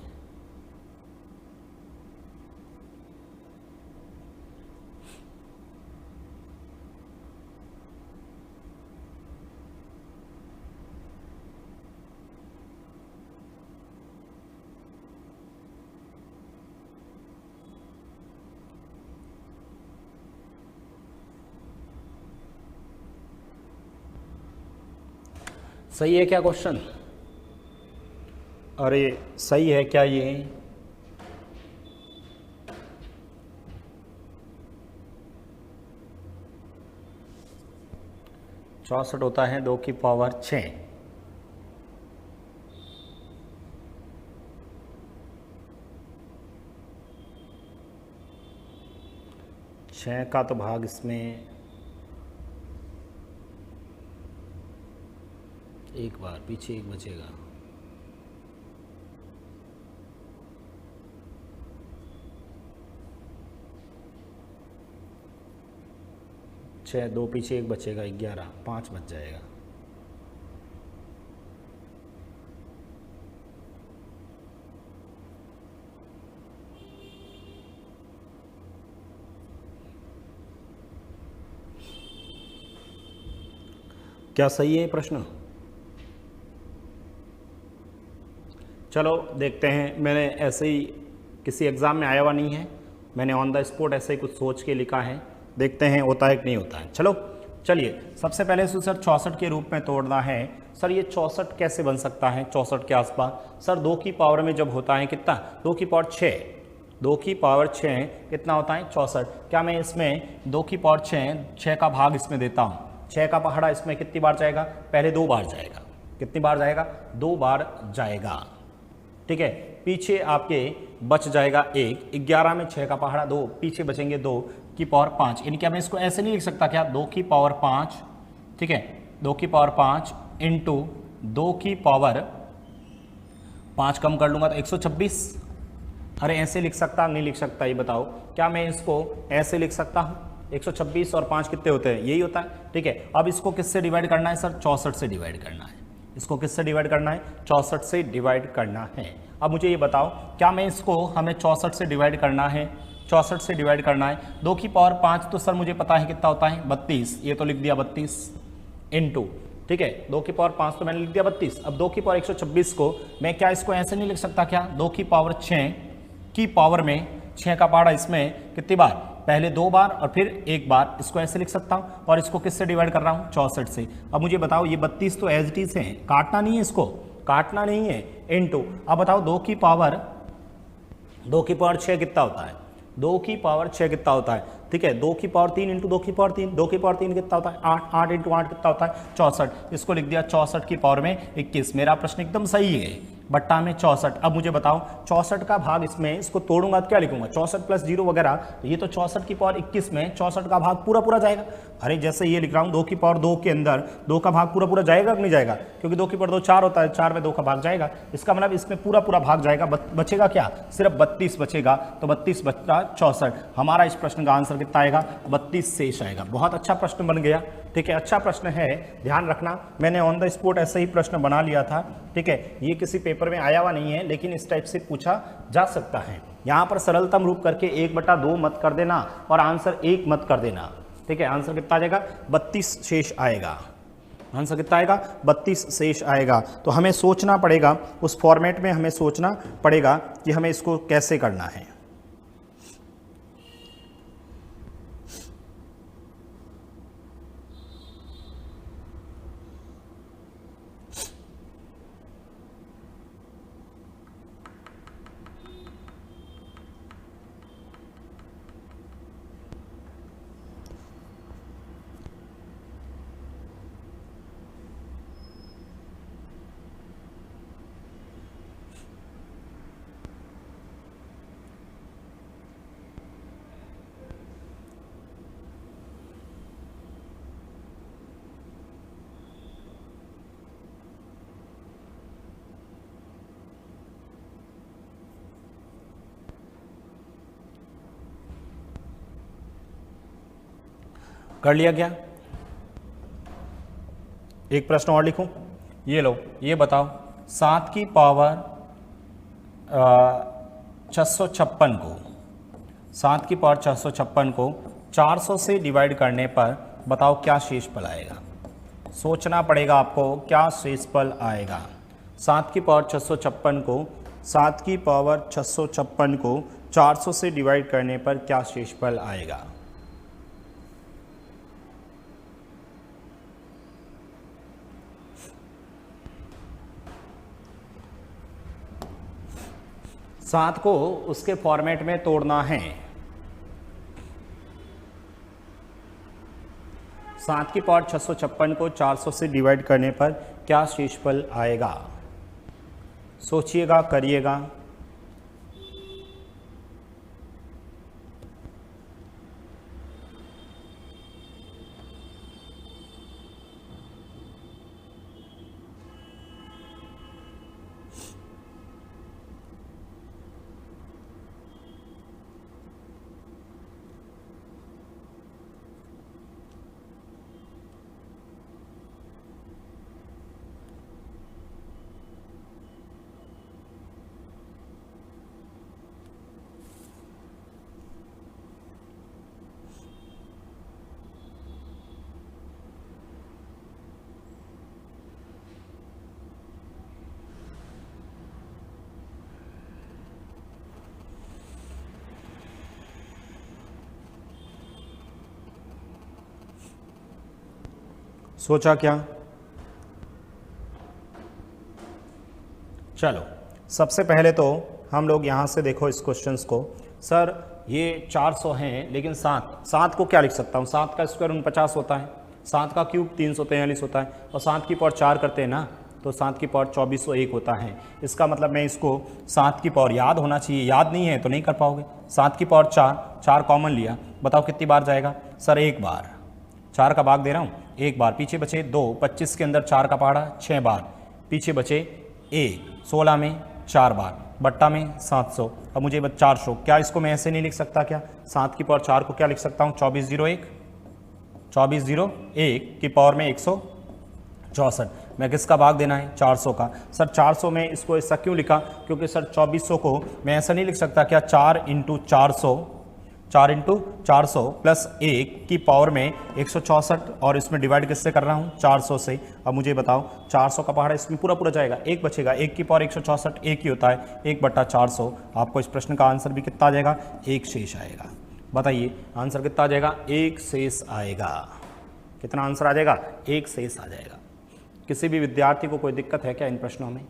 सही है क्या क्वेश्चन? अरे सही है क्या ये? चौसठ होता है 2 की पावर 6। 6 का तो भाग इसमें एक बार, पीछे एक बचेगा। छः, 2 पीछे एक बचेगा, 11, 5 बच जाएगा। क्या सही है प्रश्न? चलो देखते हैं। मैंने ऐसे ही किसी एग्ज़ाम में आया हुआ नहीं है, मैंने ऑन द स्पॉट ऐसे ही कुछ सोच के लिखा है। देखते हैं होता है कि नहीं होता है। चलो चलिए, सबसे पहले इसे सर 64 के रूप में तोड़ना है। सर ये 64 कैसे बन सकता है 64 के आसपास? सर 2 की पावर में जब होता है कितना, 2 की पावर 6, 2 की पावर 6 कितना होता है 64। क्या मैं इसमें 2 की पावर 6 का भाग इसमें देता हूँ, 6 का पहाड़ा इसमें कितनी बार जाएगा? पहले 2 बार जाएगा। कितनी बार जाएगा? 2 बार जाएगा। ठीक है, पीछे आपके बच जाएगा 1, 11 में 6 का पहाड़ा 2, पीछे बचेंगे 2 की पावर 5। यानी कि मैं इसको ऐसे नहीं लिख सकता क्या, 2 की पावर 5, ठीक है, 2 की पावर 5 इंटू 2 की पावर 5 कम कर लूंगा तो 126। अरे ऐसे लिख सकता नहीं लिख सकता, ये बताओ। क्या मैं इसको ऐसे लिख सकता हूँ? 126 और 5 कितने होते हैं? यही होता है। ठीक है, अब इसको किससे डिवाइड करना है सर? 64 से डिवाइड करना है। इसको किससे डिवाइड करना है? 64 से डिवाइड करना है। अब मुझे ये बताओ, क्या मैं इसको, हमें 64 से डिवाइड करना है, 64 से डिवाइड करना है। 2 की पावर 5 तो सर मुझे पता है कितना होता है 32, ये तो लिख दिया 32 इंटू, ठीक है, 2 की पावर 5 तो मैंने लिख दिया 32। अब 2 की पावर 126 को मैं क्या इसको ऐसे नहीं लिख सकता क्या, 2 की पावर 6 की पावर में 6 का पहाड़ा इसमें कितनी बार? पहले 2 बार और फिर 1 बार। इसको ऐसे लिख सकता हूँ और इसको किससे डिवाइड कर रहा हूँ? 64 से। अब मुझे बताओ, ये 32 तो एज इट इज है, काटना नहीं है, इसको काटना नहीं है, इनटू। अब बताओ 2 की पावर 6 कितना होता है? 2 की पावर 6 कितना होता है? ठीक है, 2 की पावर 3 इंटू 2 की पावर 3, 2 की पावर 3 कितना होता है? 8, 8 इंटू 8 कितना होता है? 64। इसको लिख दिया 64 की पावर में 21। मेरा प्रश्न एकदम सही है, बट्टा में 64। अब मुझे बताओ 64 का भाग इसमें, इसको तोड़ूंगा तो क्या लिखूंगा? 64 प्लस 0 वगैरह, तो ये तो 64 की पावर 21 में 64 का भाग पूरा पूरा जाएगा। अरे जैसे ये लिख रहा हूँ 2 की पावर 2 के अंदर 2 का भाग पूरा पूरा जाएगा कि नहीं जाएगा? क्योंकि 2 की पावर 2 4 होता है, 4 में 2 का भाग जाएगा। इसका मतलब इसमें पूरा पूरा भाग जाएगा, बचेगा क्या? सिर्फ 32 बचेगा। तो 32 बचता 64। हमारा इस प्रश्न का आंसर कितना आएगा? 32 शेष आएगा। बहुत अच्छा प्रश्न बन गया। ठीक है, अच्छा प्रश्न है, ध्यान रखना। मैंने ऑन द स्पॉट ऐसे ही प्रश्न बना लिया था। ठीक है, ये किसी पेपर में आया हुआ नहीं है, लेकिन इस टाइप से पूछा जा सकता है। यहाँ पर सरलतम रूप करके 1/2 मत कर देना और आंसर 1 मत कर देना। ठीक है, आंसर कितना आ जाएगा? 32 शेष आएगा। आंसर कितना आएगा? 32 शेष आएगा। तो हमें सोचना पड़ेगा, उस फॉर्मेट में हमें सोचना पड़ेगा कि हमें इसको कैसे करना है। कर लिया क्या? एक प्रश्न और लिखूं, ये लो, ये बताओ 7 की पावर 656 को, 7 की पावर 656 को 400 से डिवाइड करने पर बताओ क्या शेषफल आएगा? सोचना पड़ेगा आपको, क्या शेषफल आएगा? 7 की पावर 656 को, 7 की पावर 656 को 400 से डिवाइड करने पर क्या शेषफल आएगा? सात को उसके फॉर्मेट में तोड़ना है। 7 की पावर 656 को 400 से डिवाइड करने पर क्या शेषफल आएगा? सोचिएगा, करिएगा। सोचा क्या? चलो सबसे पहले तो हम लोग यहाँ से देखो इस क्वेश्चंस को। सर ये 400 हैं लेकिन 7 को क्या लिख सकता हूँ? 7 का स्क्वायर 49 होता है, 7 का क्यूब 343 होता है, और 7 की पावर 4 करते हैं ना, तो 7 की पावर 2401 होता है। इसका मतलब मैं इसको 7 की पावर याद होना चाहिए, याद नहीं है तो नहीं कर पाओगे। 7 की पावर 4 कॉमन लिया, बताओ कितनी बार जाएगा? सर एक बार, 4 का भाग दे रहा हूँ, एक बार। पीछे बचे 2, 25 के अंदर 4 का पहाड़ा 6 बार, पीछे बचे 1, 16 में 4 बार, बट्टा में 700। अब मुझे 400, क्या इसको मैं ऐसे नहीं लिख सकता क्या? 7 की पावर 4 को क्या लिख सकता हूँ? 2401 की पावर में 164। मैं किसका भाग देना है? 400 का। सर 400 में इसको ऐसा क्यों लिखा? क्योंकि सर 2400 को मैं ऐसा नहीं लिख सकता क्या? 4 इंटू 400 प्लस 1 की पावर में 164, और इसमें डिवाइड किससे कर रहा हूँ? 400 से। अब मुझे बताओ 400 का पहाड़ा इसमें पूरा जाएगा, एक बचेगा, 1 की पावर 164 एक ही होता है, 1/400। आपको इस प्रश्न का आंसर भी कितना आ जाएगा? 1 शेष आएगा। बताइए आंसर कितना आ जाएगा? 1 शेष आएगा। कितना आंसर आ जाएगा? 1 शेष आ जाएगा। किसी भी विद्यार्थी को कोई दिक्कत है क्या इन प्रश्नों में?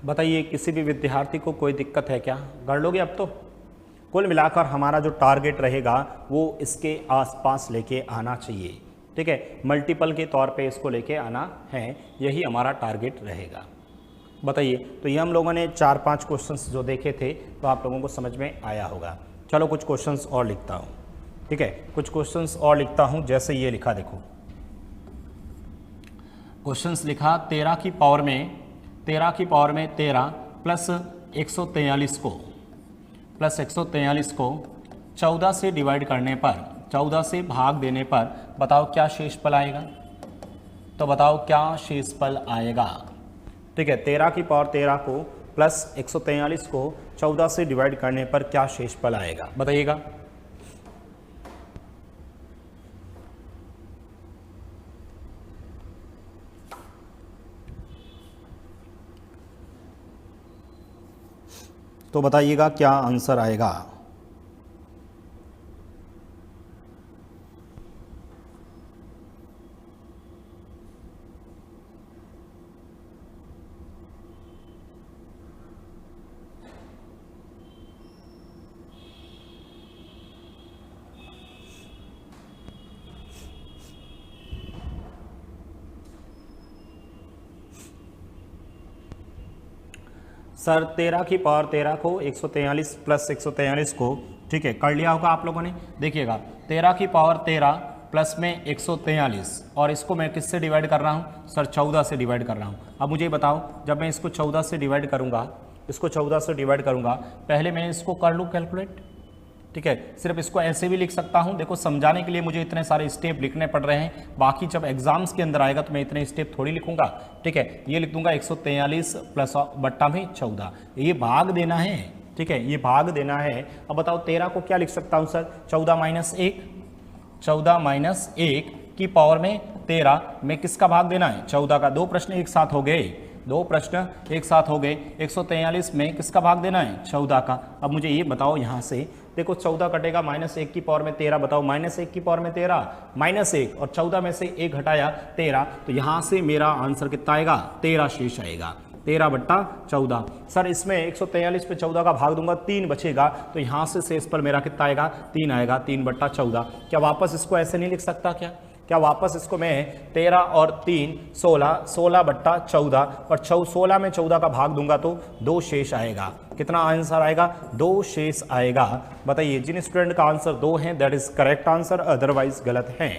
बताइए किसी भी विद्यार्थी को कोई दिक्कत है क्या? कर लोगे अब तो? कुल मिलाकर हमारा जो टारगेट रहेगा वो इसके आसपास लेके आना चाहिए, ठीक है? मल्टीपल के तौर पे इसको लेके आना है, यही हमारा टारगेट रहेगा। बताइए, तो ये हम लोगों ने 4-5 क्वेश्चंस जो देखे थे तो आप लोगों को समझ में आया होगा। चलो कुछ क्वेश्चंस और लिखता हूँ, ठीक है? कुछ क्वेश्चंस और लिखता हूँ, जैसे ये लिखा, देखो क्वेश्चंस लिखा 13 की पावर में 13 प्लस 143 को 14 से डिवाइड करने पर, 14 से भाग देने पर बताओ क्या शेषफल आएगा? तो बताओ क्या शेषफल आएगा? ठीक है, 13 की पावर 13 को प्लस 143 को 14 से डिवाइड करने पर क्या शेषफल आएगा? बताइएगा। तो बताइएगा क्या आंसर आएगा? सर 13 की पावर 13 को 143 प्लस 143 को, ठीक है, कर लिया होगा आप लोगों ने। देखिएगा 13 की पावर 13 प्लस में 143, और इसको मैं किससे डिवाइड कर रहा हूँ? सर 14 से डिवाइड कर रहा हूँ। अब मुझे बताओ, जब मैं इसको 14 से डिवाइड करूँगा, पहले मैं इसको कर लूँ कैलकुलेट, ठीक है? सिर्फ इसको ऐसे भी लिख सकता हूं। देखो समझाने के लिए मुझे इतने सारे स्टेप लिखने पड़ रहे हैं, बाकी जब एग्जाम्स के अंदर आएगा तो मैं इतने स्टेप थोड़ी लिखूंगा, ठीक है? ये लिख दूंगा 143 प्लस बट्टा में 14, ये भाग देना है, ठीक है? ये भाग देना है। अब बताओ 13 को क्या लिख सकता हूं सर? 14 माइनस 1 की पावर में 13 में किसका भाग देना है? 14 का। दो प्रश्न एक साथ हो गए, 143 में किसका भाग देना है? 14 का। अब मुझे ये बताओ, यहाँ से देखो 14 कटेगा, -1 की पावर में 13, बताओ -1 की पावर में 13, -1 और 14 में से 1 घटाया 13, तो यहाँ से मेरा आंसर कितना आएगा? 13 शेष आएगा, 13/14। सर इसमें 143 पे 14 का भाग दूंगा, 3 बचेगा, तो यहाँ से शेषफल मेरा कितना आएगा? 3 आएगा, 3/14। क्या वापस इसको ऐसे नहीं लिख सकता क्या वापस इसको मैं 13 और 3 16/14, और 16 में 14 का भाग दूंगा तो 2 शेष आएगा। कितना आंसर आएगा? 2 शेष आएगा। बताइए, जिन स्टूडेंट का आंसर 2 है that is correct answer, otherwise गलत है।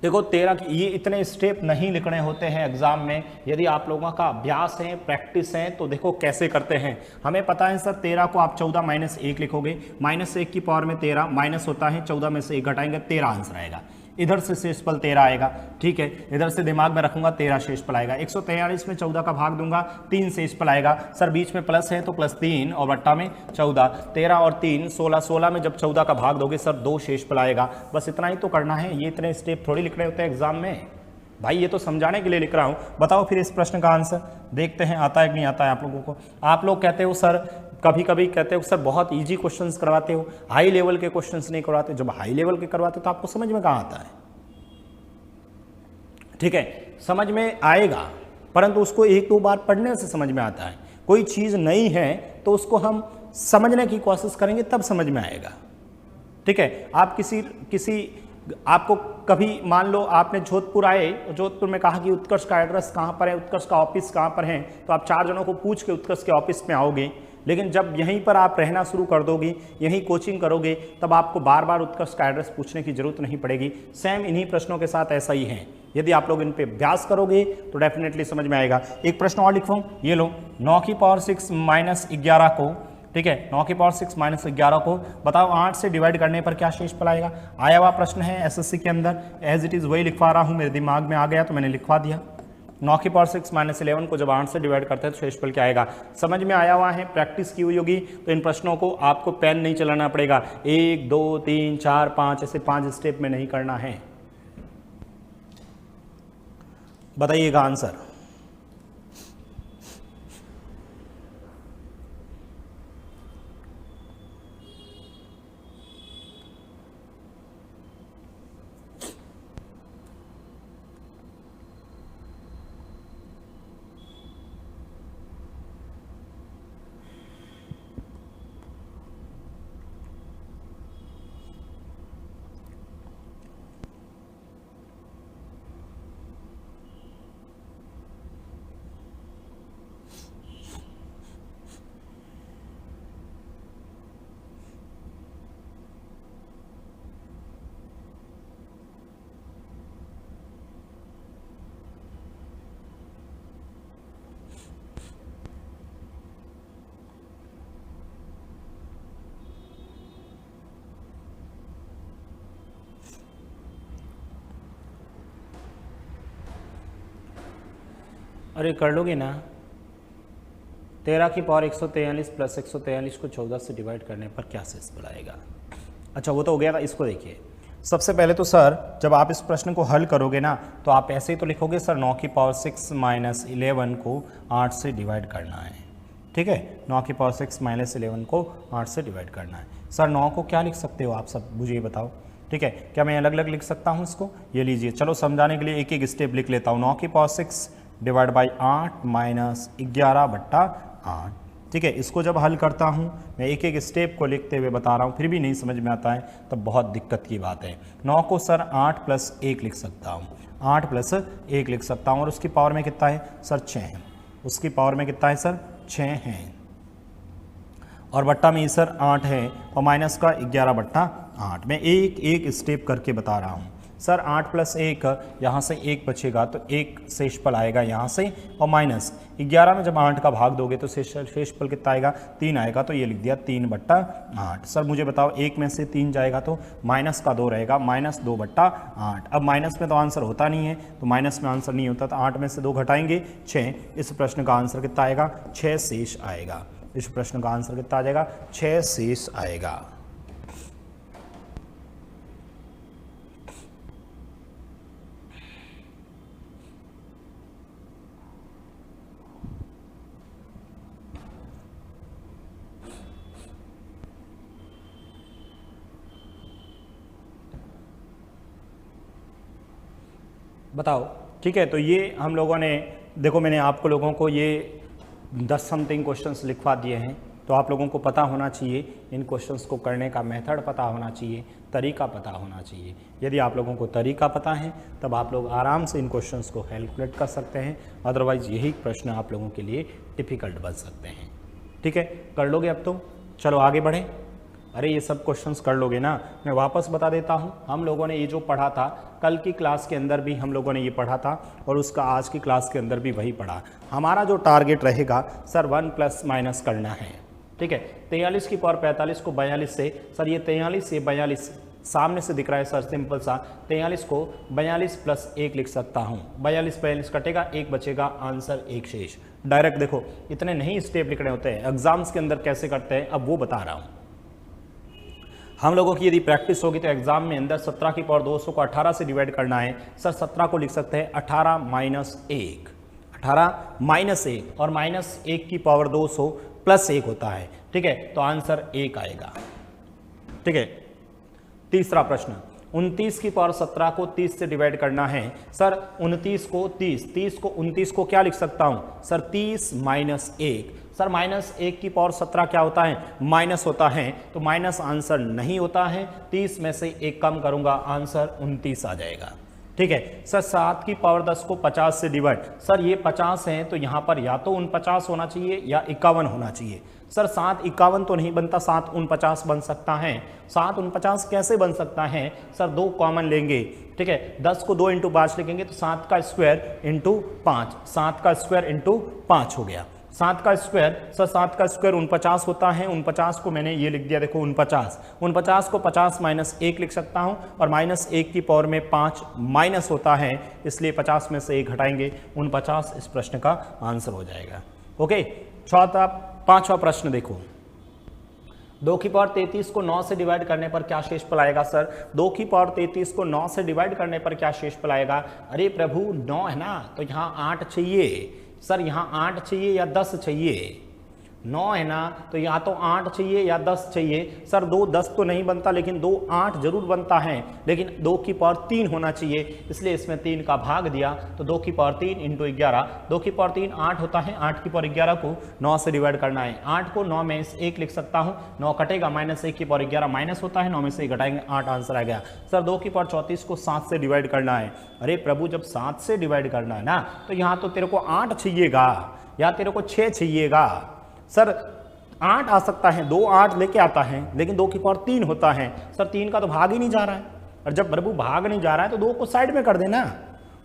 देखो 13 की ये इतने स्टेप नहीं लिखने होते हैं एग्जाम में। यदि आप लोगों का अभ्यास है, प्रैक्टिस है, तो देखो कैसे करते हैं। हमें पता है सर 13 को आप 14 माइनस 1 लिखोगे, -1 की पावर में 13 माइनस होता है, 14 में से 1 घटाएंगे, 13 आंसर आएगा। इधर से शेषफल 13 आएगा, ठीक है? इधर से दिमाग में रखूंगा 13 शेषफल आएगा। 143 में 14 का भाग दूंगा, 3 शेषफल आएगा। सर बीच में प्लस है तो +3 और बट्टा में 14, 13 और 3 16, 16 में जब 14 का भाग दोगे सर 2 शेषफल आएगा। बस इतना ही तो करना है, ये इतने स्टेप थोड़ी लिखने होते हैं एग्जाम में। भाई ये तो समझाने के लिए लिख रहा हूँ, बताओ फिर इस प्रश्न का आंसर, देखते हैं आता है कि नहीं आता है आप लोगों को। आप लोग कहते हो सर, कभी कभी कहते हो सर बहुत इजी क्वेश्चंस करवाते हो, हाई लेवल के क्वेश्चंस नहीं करवाते। जब हाई लेवल के करवाते हो तो आपको समझ में कहाँ आता है, ठीक है, समझ में आएगा, परंतु उसको एक दो बार पढ़ने से समझ में आता है। कोई चीज़ नई है तो उसको हम समझने की कोशिश करेंगे तब समझ में आएगा, ठीक है। आप किसी आपको कभी मान लो आपने जोधपुर आए, जोधपुर में कहा कि उत्कर्ष का एड्रेस कहाँ पर है, उत्कर्ष का ऑफिस कहाँ पर है, तो आप 4 जनों को पूछ के उत्कर्ष के ऑफिस में आओगे। लेकिन जब यहीं पर आप रहना शुरू कर दोगे, यहीं कोचिंग करोगे, तब आपको बार बार उत्कर्ष का एड्रेस पूछने की जरूरत नहीं पड़ेगी। सेम इन्हीं प्रश्नों के साथ ऐसा ही है, यदि आप लोग इन पे अभ्यास करोगे तो डेफिनेटली समझ में आएगा। एक प्रश्न और लिखो, ये लो, 9 की पावर 6 माइनस 11 को, ठीक है, 9 की पावर 6 माइनस 11 को बताओ 8 से डिवाइड करने पर क्या शेषफल आएगा। आया हुआ प्रश्न है एसएससी के अंदर, एज इट इज़ वही लिखवा रहा हूँ, मेरे दिमाग में आ गया तो मैंने लिखवा दिया। 9 की पावर 6 माइनस 11 को जब 8 से डिवाइड करते हैं तो शेषफल क्या आएगा, समझ में आया हुआ है, प्रैक्टिस की हुई होगी तो इन प्रश्नों को आपको पेन नहीं चलाना पड़ेगा, 1 2 3 4 5 ऐसे 5 स्टेप में नहीं करना है। बताइएगा आंसर। अरे कर लोगे ना, 13 की पावर 143 प्लस 143 को 14 से डिवाइड करने पर क्या शेषफल आएगा। अच्छा वो तो हो गया था, इसको देखिए। सबसे पहले तो सर जब आप इस प्रश्न को हल करोगे ना तो आप ऐसे ही तो लिखोगे सर 9 की पावर 6 माइनस 11 को 8 से डिवाइड करना है, ठीक है, 9 की पावर 6 माइनस 11 को 8 से डिवाइड करना है। सर 9 को क्या लिख सकते हो आप सब, मुझे ये बताओ, ठीक है, क्या मैं अलग अलग लिख सकता हूँ इसको, ये लीजिए, चलो समझाने के लिए एक एक स्टेप लिख लेता हूँ। 9 की पावर 6 डिवाइड बाई 8 माइनस 11/8, ठीक है। इसको जब हल करता हूँ मैं एक एक स्टेप को लिखते हुए बता रहा हूँ, फिर भी नहीं समझ में आता है तब बहुत दिक्कत की बात है। 9 को सर 8 प्लस 1 लिख सकता हूँ, 8 प्लस 1 लिख सकता हूँ, और उसकी पावर में कितना है सर 6 है, उसकी पावर में कितना है सर 6 है, और बट्टा में सर 8 है, और माइनस का 11/8। मैं एक एक स्टेप करके बता रहा हूँ। सर 8 प्लस 1, यहाँ से 1 बचेगा तो 1 शेषफल आएगा यहाँ से, और माइनस 11 में जब 8 का भाग दोगे तो शेषफल कितना आएगा 3 आएगा, तो ये लिख दिया 3/8। सर मुझे बताओ 1 में से 3 जाएगा तो माइनस का 2 रहेगा, माइनस 2/8। अब माइनस में तो आंसर होता नहीं है, तो माइनस में आंसर नहीं होता, तो 8 में से 2 घटाएंगे 6। इस प्रश्न का आंसर कितना आएगा 6 शेष आएगा। इस प्रश्न का आंसर कितना आ जाएगा 6 शेष आएगा। बताओ, ठीक है, तो ये हम लोगों ने देखो, मैंने आपको लोगों को ये 10 समथिंग क्वेश्चंस लिखवा दिए हैं, तो आप लोगों को पता होना चाहिए, इन क्वेश्चंस को करने का मेथड पता होना चाहिए, तरीका पता होना चाहिए। यदि आप लोगों को तरीका पता है तब आप लोग आराम से इन क्वेश्चंस को कैलकुलेट कर सकते हैं, अदरवाइज यही प्रश्न आप लोगों के लिए डिफ़िकल्ट बन सकते हैं। ठीक है, कर लोगे अब तो, चलो आगे बढ़ें। अरे ये सब क्वेश्चंस कर लोगे ना, मैं वापस बता देता हूँ, हम लोगों ने ये जो पढ़ा था कल की क्लास के अंदर भी हम लोगों ने ये पढ़ा था, और उसका आज की क्लास के अंदर भी वही पढ़ा। हमारा जो टारगेट रहेगा सर 1 प्लस माइनस करना है। ठीक है, 43 की पावर 45 को 42 से, सर ये 43 से 42 सामने से दिख रहा है सर, सिंपल सा 43 को 42 प्लस 1 लिख सकता हूँ। 42 कटेगा, 1 बचेगा, आंसर 1 शेष। डायरेक्ट देखो, इतने नहीं स्टेप लिखने होते हैं, एग्जाम्स के अंदर कैसे करते हैं अब वो बता रहा हूँ। हम लोगों की यदि प्रैक्टिस होगी तो एग्जाम में अंदर 17 की पावर 200 को 18 से डिवाइड करना है। सर 17 को लिख सकते हैं 18 माइनस 1, 18 माइनस 1 और माइनस 1 की पावर 200 प्लस 1 होता है। ठीक है, तो आंसर 1 आएगा। ठीक है, तीसरा प्रश्न, 29 की पावर 17 को 30 से डिवाइड करना है। सर 29 को 29 को क्या लिख सकता हूं सर? 30 माइनस 1। सर माइनस 1 की पावर 17 क्या होता है? माइनस होता है, तो माइनस आंसर नहीं होता है। 30 में से 1 कम करूंगा, आंसर 29 आ जाएगा। ठीक है सर, 7 की पावर 10 को 50 से डिवाइड। सर ये 50 है तो यहाँ पर या तो 49 होना चाहिए या 51 होना चाहिए। सर 7 51 तो नहीं बनता, 7 49 बन सकता है। 7 49 कैसे बन सकता है? सर 2 कॉमन लेंगे। ठीक है, 10 को 2 इंटू 5 लिखेंगे तो 7 का स्क्वायर इंटू 5, 7 का स्क्वायर इंटू 5 हो गया। 7 का स्क्वायर, सर 7 का स्क्वायर 49 होता है। 49 को मैंने ये लिख दिया, देखो 49 को 50 माइनस 1 लिख सकता हूँ और माइनस 1 की पावर में 5 माइनस होता है, इसलिए 50 में से 1 घटाएंगे, 49 इस प्रश्न का आंसर हो जाएगा। ओके, पांचवा प्रश्न देखो, 2 की पावर 33 को 9 से डिवाइड करने पर क्या शेष पल आएगा? सर 2 की पावर 33 को 9 से डिवाइड करने पर क्या शेष पल आएगा? अरे प्रभु 9 है ना, तो यहाँ 8 चाहिए। सर यहाँ 8 चाहिए या 10 चाहिए? 9 है ना, तो या तो 8 चाहिए या 10 चाहिए। सर 2 10 तो नहीं बनता, लेकिन 2 8 जरूर बनता है, लेकिन 2 की पावर 3 होना चाहिए, इसलिए इसमें 3 का भाग दिया, तो 2 की पावर 3 इंटू 11। 2 की पावर 3 8 होता है, 8 की पावर 11 को 9 से डिवाइड करना है। 8 को 9 में से 1 लिख सकता हूँ, 9 कटेगा, माइनस 1 की पावर 11 माइनस होता है, 9 में से 1 घटाएंगे, 8 आंसर आ गया। सर 2 की पावर 34 को 7 से डिवाइड करना है। अरे प्रभु जब 7 से डिवाइड करना है ना, तो यहाँ तो तेरे को 8 चाहिएगा या तेरे को 6 चाहिएगा। सर 8 आ सकता है, 2 8 लेके आता है, लेकिन 2 की पावर 3 होता है। सर 3 का तो भाग ही नहीं जा रहा है, और जब प्रभु भाग नहीं जा रहा है तो 2 को साइड में कर देना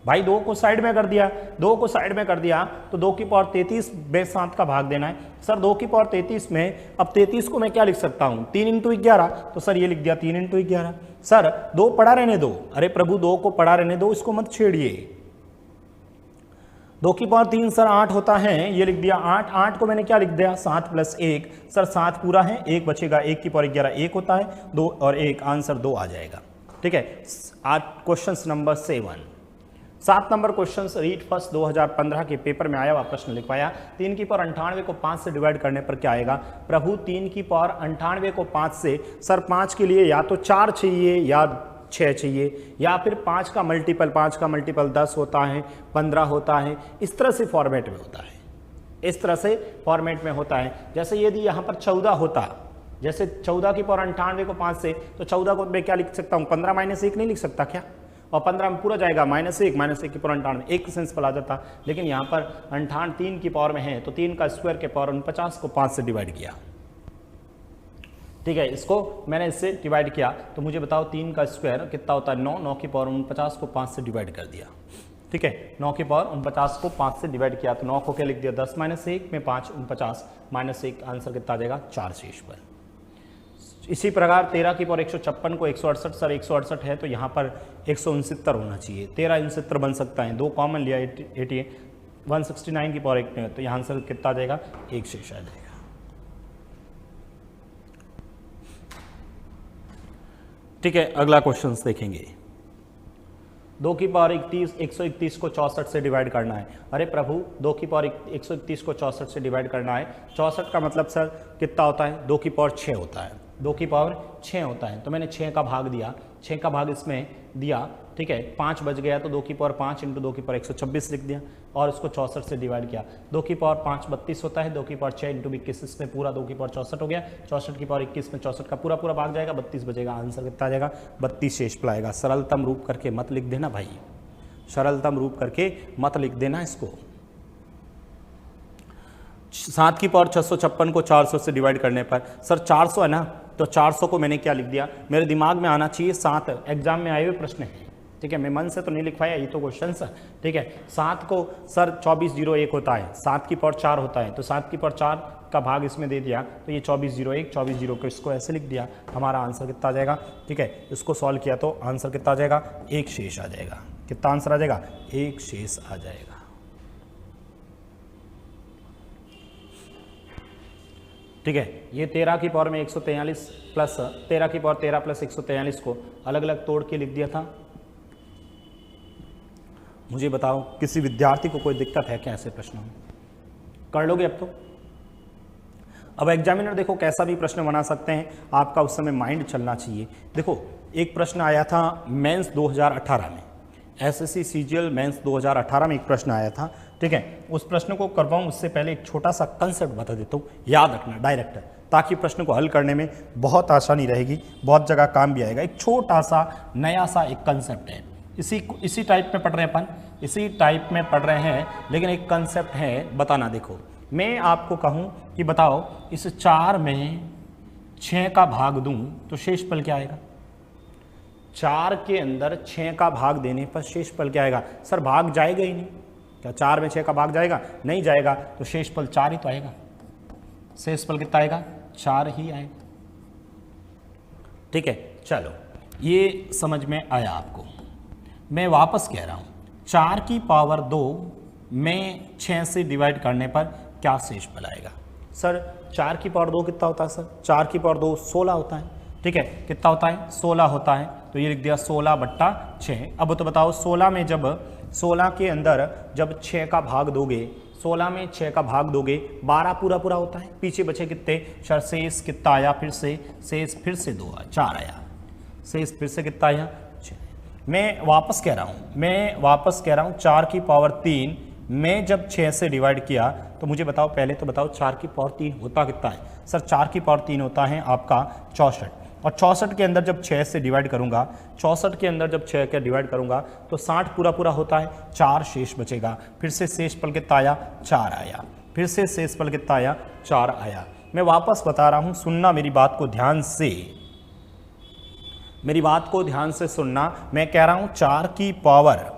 भाई। 2 को साइड में कर दिया, 2 को साइड में कर दिया तो 2 की पावर 33 बेस 7 का भाग देना है। सर 2 की पावर 33 में अब 33 को मैं क्या लिख सकता हूँ? 3 इंटू 11, तो सर ये लिख दिया 3 इंटू 11। सर 2 पड़ा रहने दो, अरे प्रभु 2 को पड़ा रहने दो, इसको मत छेड़िए। 2 की पावर 3 सर 8 होता है, ये लिख दिया 8। 8 को मैंने क्या लिख दिया? 7 प्लस 1। सर 7 पूरा है, 1 बचेगा, 1 की पावर 11 1 होता है, 2 और 1 आंसर 2 आ जाएगा। ठीक है, आज question number 7 number question read first 2015 के पेपर में आया हुआ प्रश्न लिखवाया। 3 की पावर 98 को 5 से डिवाइड करने पर क्या आएगा? प्रभु 3 की पावर 98 को 5 से, सर 5 के लिए या तो 4 चाहिए या 6 चाहिए, या फिर 5 का मल्टीपल 10 होता है, 15 होता है, इस तरह से फॉर्मेट में होता है, इस तरह से फॉर्मेट में होता है। जैसे यदि यहाँ पर 14 होता, जैसे 14 की पावर 98 को 5 से, तो 14 को मैं क्या लिख सकता हूँ? 15 माइनस 1 नहीं लिख सकता क्या? और 15 में पूरा जाएगा, माइनस 1 की पावर 98, एक सेंस आ जाता। लेकिन यहाँ पर 98 3 की पावर में है, तो 3 का स्क्वायर के पावर 49 को 5 से डिवाइड किया। ठीक है, इसको मैंने इससे डिवाइड किया, तो मुझे बताओ 3 का स्क्वायर कितना होता है? 9। 9 की पावर 49 को 5 से डिवाइड कर दिया। ठीक है, 9 की पावर 49 को 5 से डिवाइड किया, तो 9 को क्या लिख दिया? 10 माइनस 1 में 5 49 माइनस 1, आंसर कितना आ जाएगा? 4 शेष पर। इसी प्रकार 13 की पावर 156 को 168, सर 168 है तो यहाँ पर 169 होना चाहिए, 13 69 बन सकता है, 2 कॉमन लिया, 88 169 की पावर 1, तो यहाँ आंसर कितना आ जाएगा? 1 शेष आ जाएगा। ठीक है, अगला क्वेश्चन देखेंगे। 2 की पावर 131 को 64 से डिवाइड करना है। अरे प्रभु 2 की पावर 131 को 64 से डिवाइड करना है। 64 का मतलब सर कितना होता है? 2 की पावर 6 होता है, 2 की पावर 6 होता है, तो मैंने 6 का भाग दिया, 6 का भाग इसमें दिया। ठीक है, 5 बच गया, तो 2 की पावर 5 इंटू 2 की पावर 126 लिख दिया और इसको 64 से डिवाइड किया। 2 की पावर 5 32 होता है, 2 की पावर 6 इंटू 21, इसमें पूरा 2 की पावर 64 हो गया। 64 की पावर 21 में 64 का पूरा भाग जाएगा, 32 बचेगा, आंसर कितना आ जाएगा? 32 शेष पर आएगा। सरलतम रूप करके मत लिख देना भाई, सरलतम रूप करके मत लिख देना इसको। 7 की पावर 656 को 400 से डिवाइड करने पर, सर 400 है ना, तो 400 को मैंने क्या लिख दिया? मेरे दिमाग में आना चाहिए 7, एग्जाम में आए हुए प्रश्न है। ठीक है, मैं मन से तो नहीं लिखवाया, ये तो क्वेश्चन है। ठीक है, 7 को सर 2401 होता है, 7 की पावर 4 होता है, तो 7 की पावर 4 का भाग इसमें दे दिया, तो ये 2401 24 को इसको ऐसे लिख दिया, हमारा आंसर कितना आ जाएगा? ठीक है, इसको सॉल्व किया तो आंसर कितना आ जाएगा? 1 शेष आ जाएगा। कितना आंसर आ जाएगा? 1 शेष आ जाएगा। ठीक है, ये 13 की पावर में 143 प्लस 13 की पावर 13 प्लस 143 को अलग अलग तोड़ के लिख दिया था। मुझे बताओ किसी विद्यार्थी को कोई दिक्कत है क्या ऐसे प्रश्नों में? कर लोगे अब तो? अब एग्जामिनर देखो कैसा भी प्रश्न बना सकते हैं, आपका उस समय माइंड चलना चाहिए। देखो एक प्रश्न आया था मेंस 2018 में, एसएससी सीजीएल मेंस 2018 में एक प्रश्न आया था। ठीक है, उस प्रश्न को करवाऊं उससे पहले एक छोटा सा कंसेप्ट बता देता हूँ, याद रखना डायरेक्ट, ताकि प्रश्न को हल करने में बहुत आसानी रहेगी, बहुत जगह काम भी आएगा। एक छोटा सा नया सा एक कंसेप्ट है, इसी टाइप में पढ़ रहे हैं अपन, इसी टाइप में पढ़ रहे हैं, लेकिन एक कंसेप्ट है, बताना। देखो मैं आपको कहूं कि बताओ इस 4 में 6 का भाग दूं तो शेषफल क्या आएगा? 4 के अंदर 6 का भाग देने पर शेषफल क्या आएगा? सर भाग जाएगा ही नहीं, क्या 4 में 6 का भाग जाएगा? नहीं जाएगा, तो शेषफल 4 ही तो आएगा। शेषफल कितना आएगा? 4 ही आएगा। ठीक है, चलो ये समझ में आया आपको। मैं वापस कह रहा हूं, 4 की पावर 2 में 6 से डिवाइड करने पर क्या शेषफल आएगा? सर 4 की पावर 2 कितना होता है? सर 4 की पावर 2 16 होता है। ठीक है, कितना होता है? 16 होता है, तो ये लिख दिया 16/6। अब तो बताओ 16 में जब 16 के अंदर जब 6 का भाग दोगे, 16 में 6 का भाग दोगे, 12 पूरा पूरा होता है, पीछे बचे कितने? सर शेष कितना आया? फिर से शेष फिर से 2 4 आया, शेष फिर से कितना आया? 6। मैं वापस कह रहा हूँ 4 की पावर 3 में जब 6 से डिवाइड किया तो मुझे बताओ, पहले तो बताओ 4 की पावर 3 होता कितना है? सर 4 की पावर 3 होता है आपका 64, और 64 के अंदर जब 6 से डिवाइड करूंगा, 64 के अंदर जब 6 के डिवाइड करूंगा तो 60 पूरा पूरा होता है, 4 शेष बचेगा। फिर से शेषफल कितना आया? 4 आया। फिर से शेषफल कितना आया? 4 आया। मैं वापस बता रहा हूं, सुनना मेरी बात को ध्यान से, मेरी बात को ध्यान से सुनना। मैं कह रहा हूं 4 की पावर,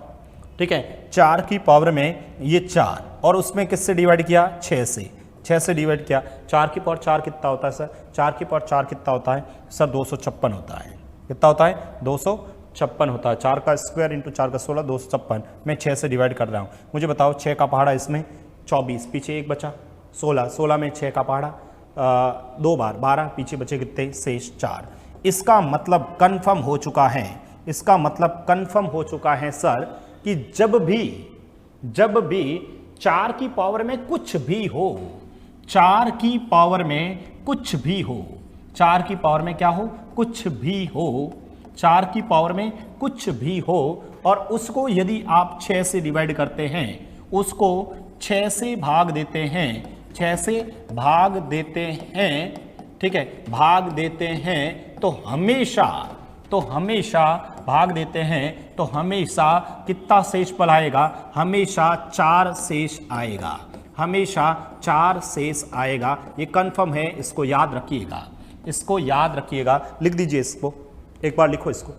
ठीक है, 4 की पावर में ये 4 और उसमें किससे डिवाइड किया? 6 से, 6 से डिवाइड किया। 4 की पावर 4 कितना होता है सर? 4 की पावर 4 कितना होता है सर? 256 होता है। कितना होता है? 256 होता है। 4 का स्क्वायर इंटू 4 का 16, 256। मैं 6 से डिवाइड कर रहा हूँ। मुझे बताओ 6 का पहाड़ा इसमें 24, पीछे 1 बचा 16, 16 में 6 का पहाड़ा 2 बार 12, पीछे बचे कितने? शेष 4। इसका मतलब कन्फर्म हो चुका है, इसका मतलब कन्फर्म हो चुका है सर कि जब भी 4 की पावर में कुछ भी हो, 4 की पावर में कुछ भी हो, 4 की पावर में क्या हो? कुछ भी हो, 4 की पावर में कुछ भी हो, और उसको यदि आप 6 से डिवाइड करते हैं, उसको 6 से भाग देते हैं, 6 से भाग देते हैं, ठीक है, भाग देते हैं, तो हमेशा भाग देते हैं तो हमेशा कितना शेषफल आएगा? हमेशा 4 शेष आएगा, हमेशा 4 शेष आएगा। ये कंफर्म है, इसको याद रखिएगा, इसको याद रखिएगा। लिख दीजिए इसको, एक बार लिखो इसको।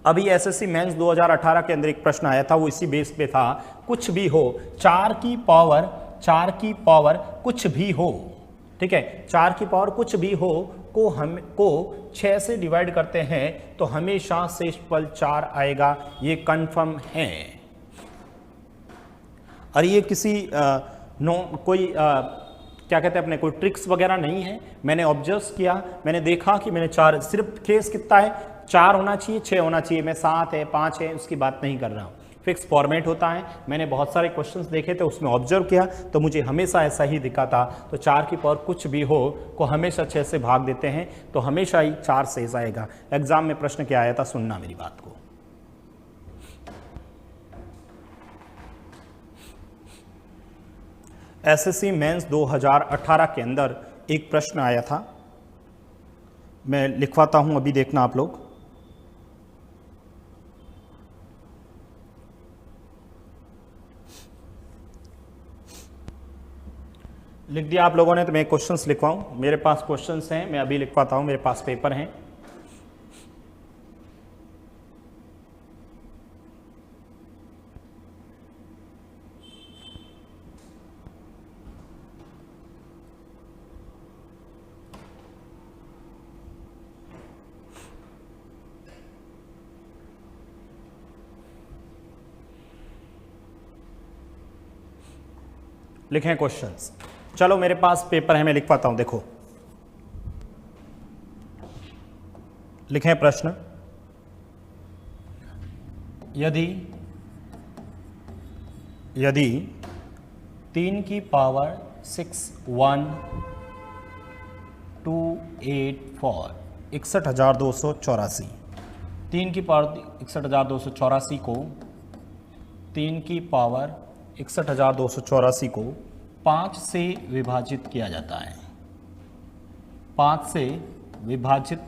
अभी एसएससी मेंस 2018 के अंदर एक प्रश्न आया था, वो इसी बेस पे था। कुछ भी हो, 4 की पावर कुछ भी हो, ठीक है, 4 की पावर कुछ भी हो को 6 से डिवाइड करते हैं तो हमेशा शेषफल 4 आएगा। ये कंफर्म है। और ये किसी क्या कहते हैं अपने, कोई ट्रिक्स वगैरह नहीं है। मैंने ऑब्जर्व किया, मैंने देखा कि मैंने 4, सिर्फ केस कितना है? 4 होना चाहिए, 6 होना चाहिए। मैं 7 है 5 है उसकी बात नहीं कर रहा हूँ। फिक्स फॉर्मेट होता है। मैंने बहुत सारे क्वेश्चंस देखे थे, उसमें ऑब्जर्व किया तो मुझे हमेशा ऐसा ही दिखा था। तो 4 की पावर कुछ भी हो को हमेशा 6 से भाग देते हैं तो हमेशा ही 4 शेष आएगा। एग्जाम में प्रश्न क्या आया था, सुनना मेरी बात को। एसएससी मेंस 2018 के अंदर एक प्रश्न आया था, मैं लिखवाता हूं, अभी देखना आप लोग। लिख दिया आप लोगों ने, तो मैं क्वेश्चंस लिखवाऊं। मेरे पास क्वेश्चंस हैं, मैं अभी लिखवाता हूं, मेरे पास पेपर हैं। लिखें क्वेश्चंस। चलो मेरे पास पेपर है, मैं लिख पाता हूं, देखो लिखें प्रश्न। यदि 3 की पावर 6 1 2 8 4 61,284, 3 की पावर 61,284 को 3 की पावर 61,284 को 5 से विभाजित किया जाता है। 5 से विभाजित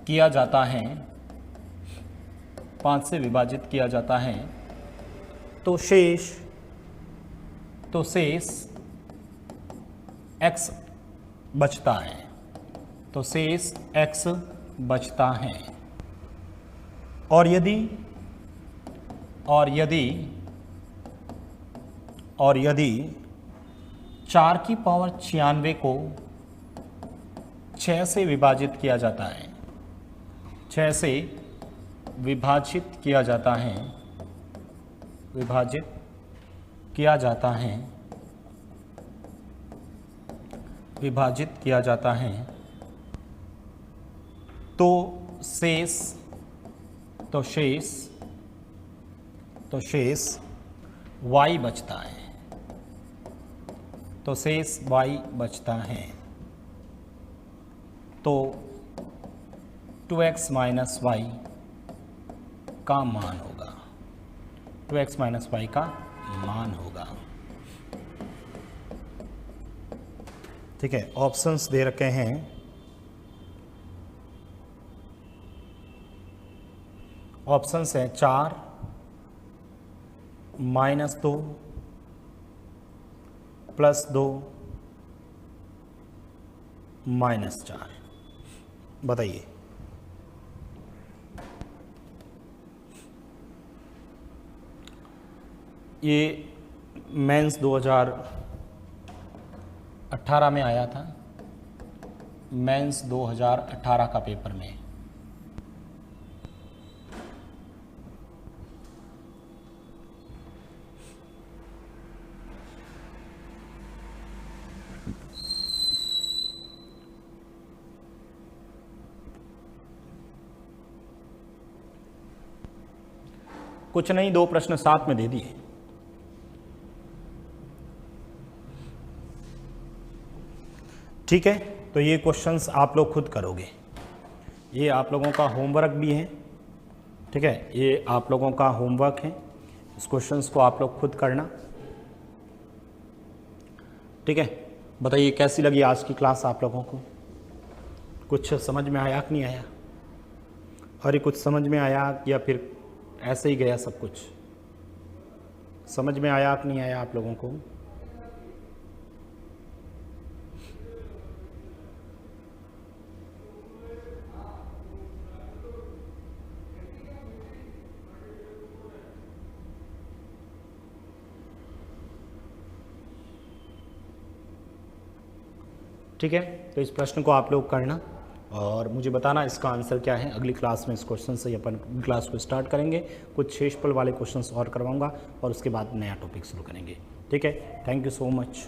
किया जाता है, 5 से विभाजित किया जाता है तो शेष x बचता है, तो शेष x बचता है। और यदि 4 की पावर 96 को 6 से विभाजित किया जाता है, 6 से विभाजित किया जाता है, विभाजित किया जाता है, विभाजित किया जाता है तो शेष y बचता है, तो शेष y बचता है। तो 2x माइनस वाई का मान होगा, 2x माइनस वाई का मान होगा। ठीक है, ऑप्शंस दे रखे हैं। ऑप्शंस हैं 4 -2 +2 -4। बताइए ये मेंस 2018 में आया था, मेंस 2018 का पेपर में। कुछ नहीं, 2 प्रश्न साथ में दे दिए। ठीक है, तो ये क्वेश्चंस आप लोग खुद करोगे, ये आप लोगों का होमवर्क भी है। ठीक है, ये आप लोगों का होमवर्क है, इस क्वेश्चंस को आप लोग खुद करना। ठीक है, बताइए कैसी लगी आज की क्लास आप लोगों को? कुछ समझ में आया कि नहीं आया? अरे कुछ समझ में आया या फिर ऐसे ही गया सब कुछ? समझ में आया कि नहीं आया आप लोगों को? ठीक है, तो इस प्रश्न को आप लोग करना और मुझे बताना इसका आंसर क्या है। अगली क्लास में इस क्वेश्चन से अपन क्लास को स्टार्ट करेंगे, कुछ शेषफल वाले क्वेश्चंस और करवाऊंगा और उसके बाद नया टॉपिक शुरू करेंगे। ठीक है, थैंक यू सो मच।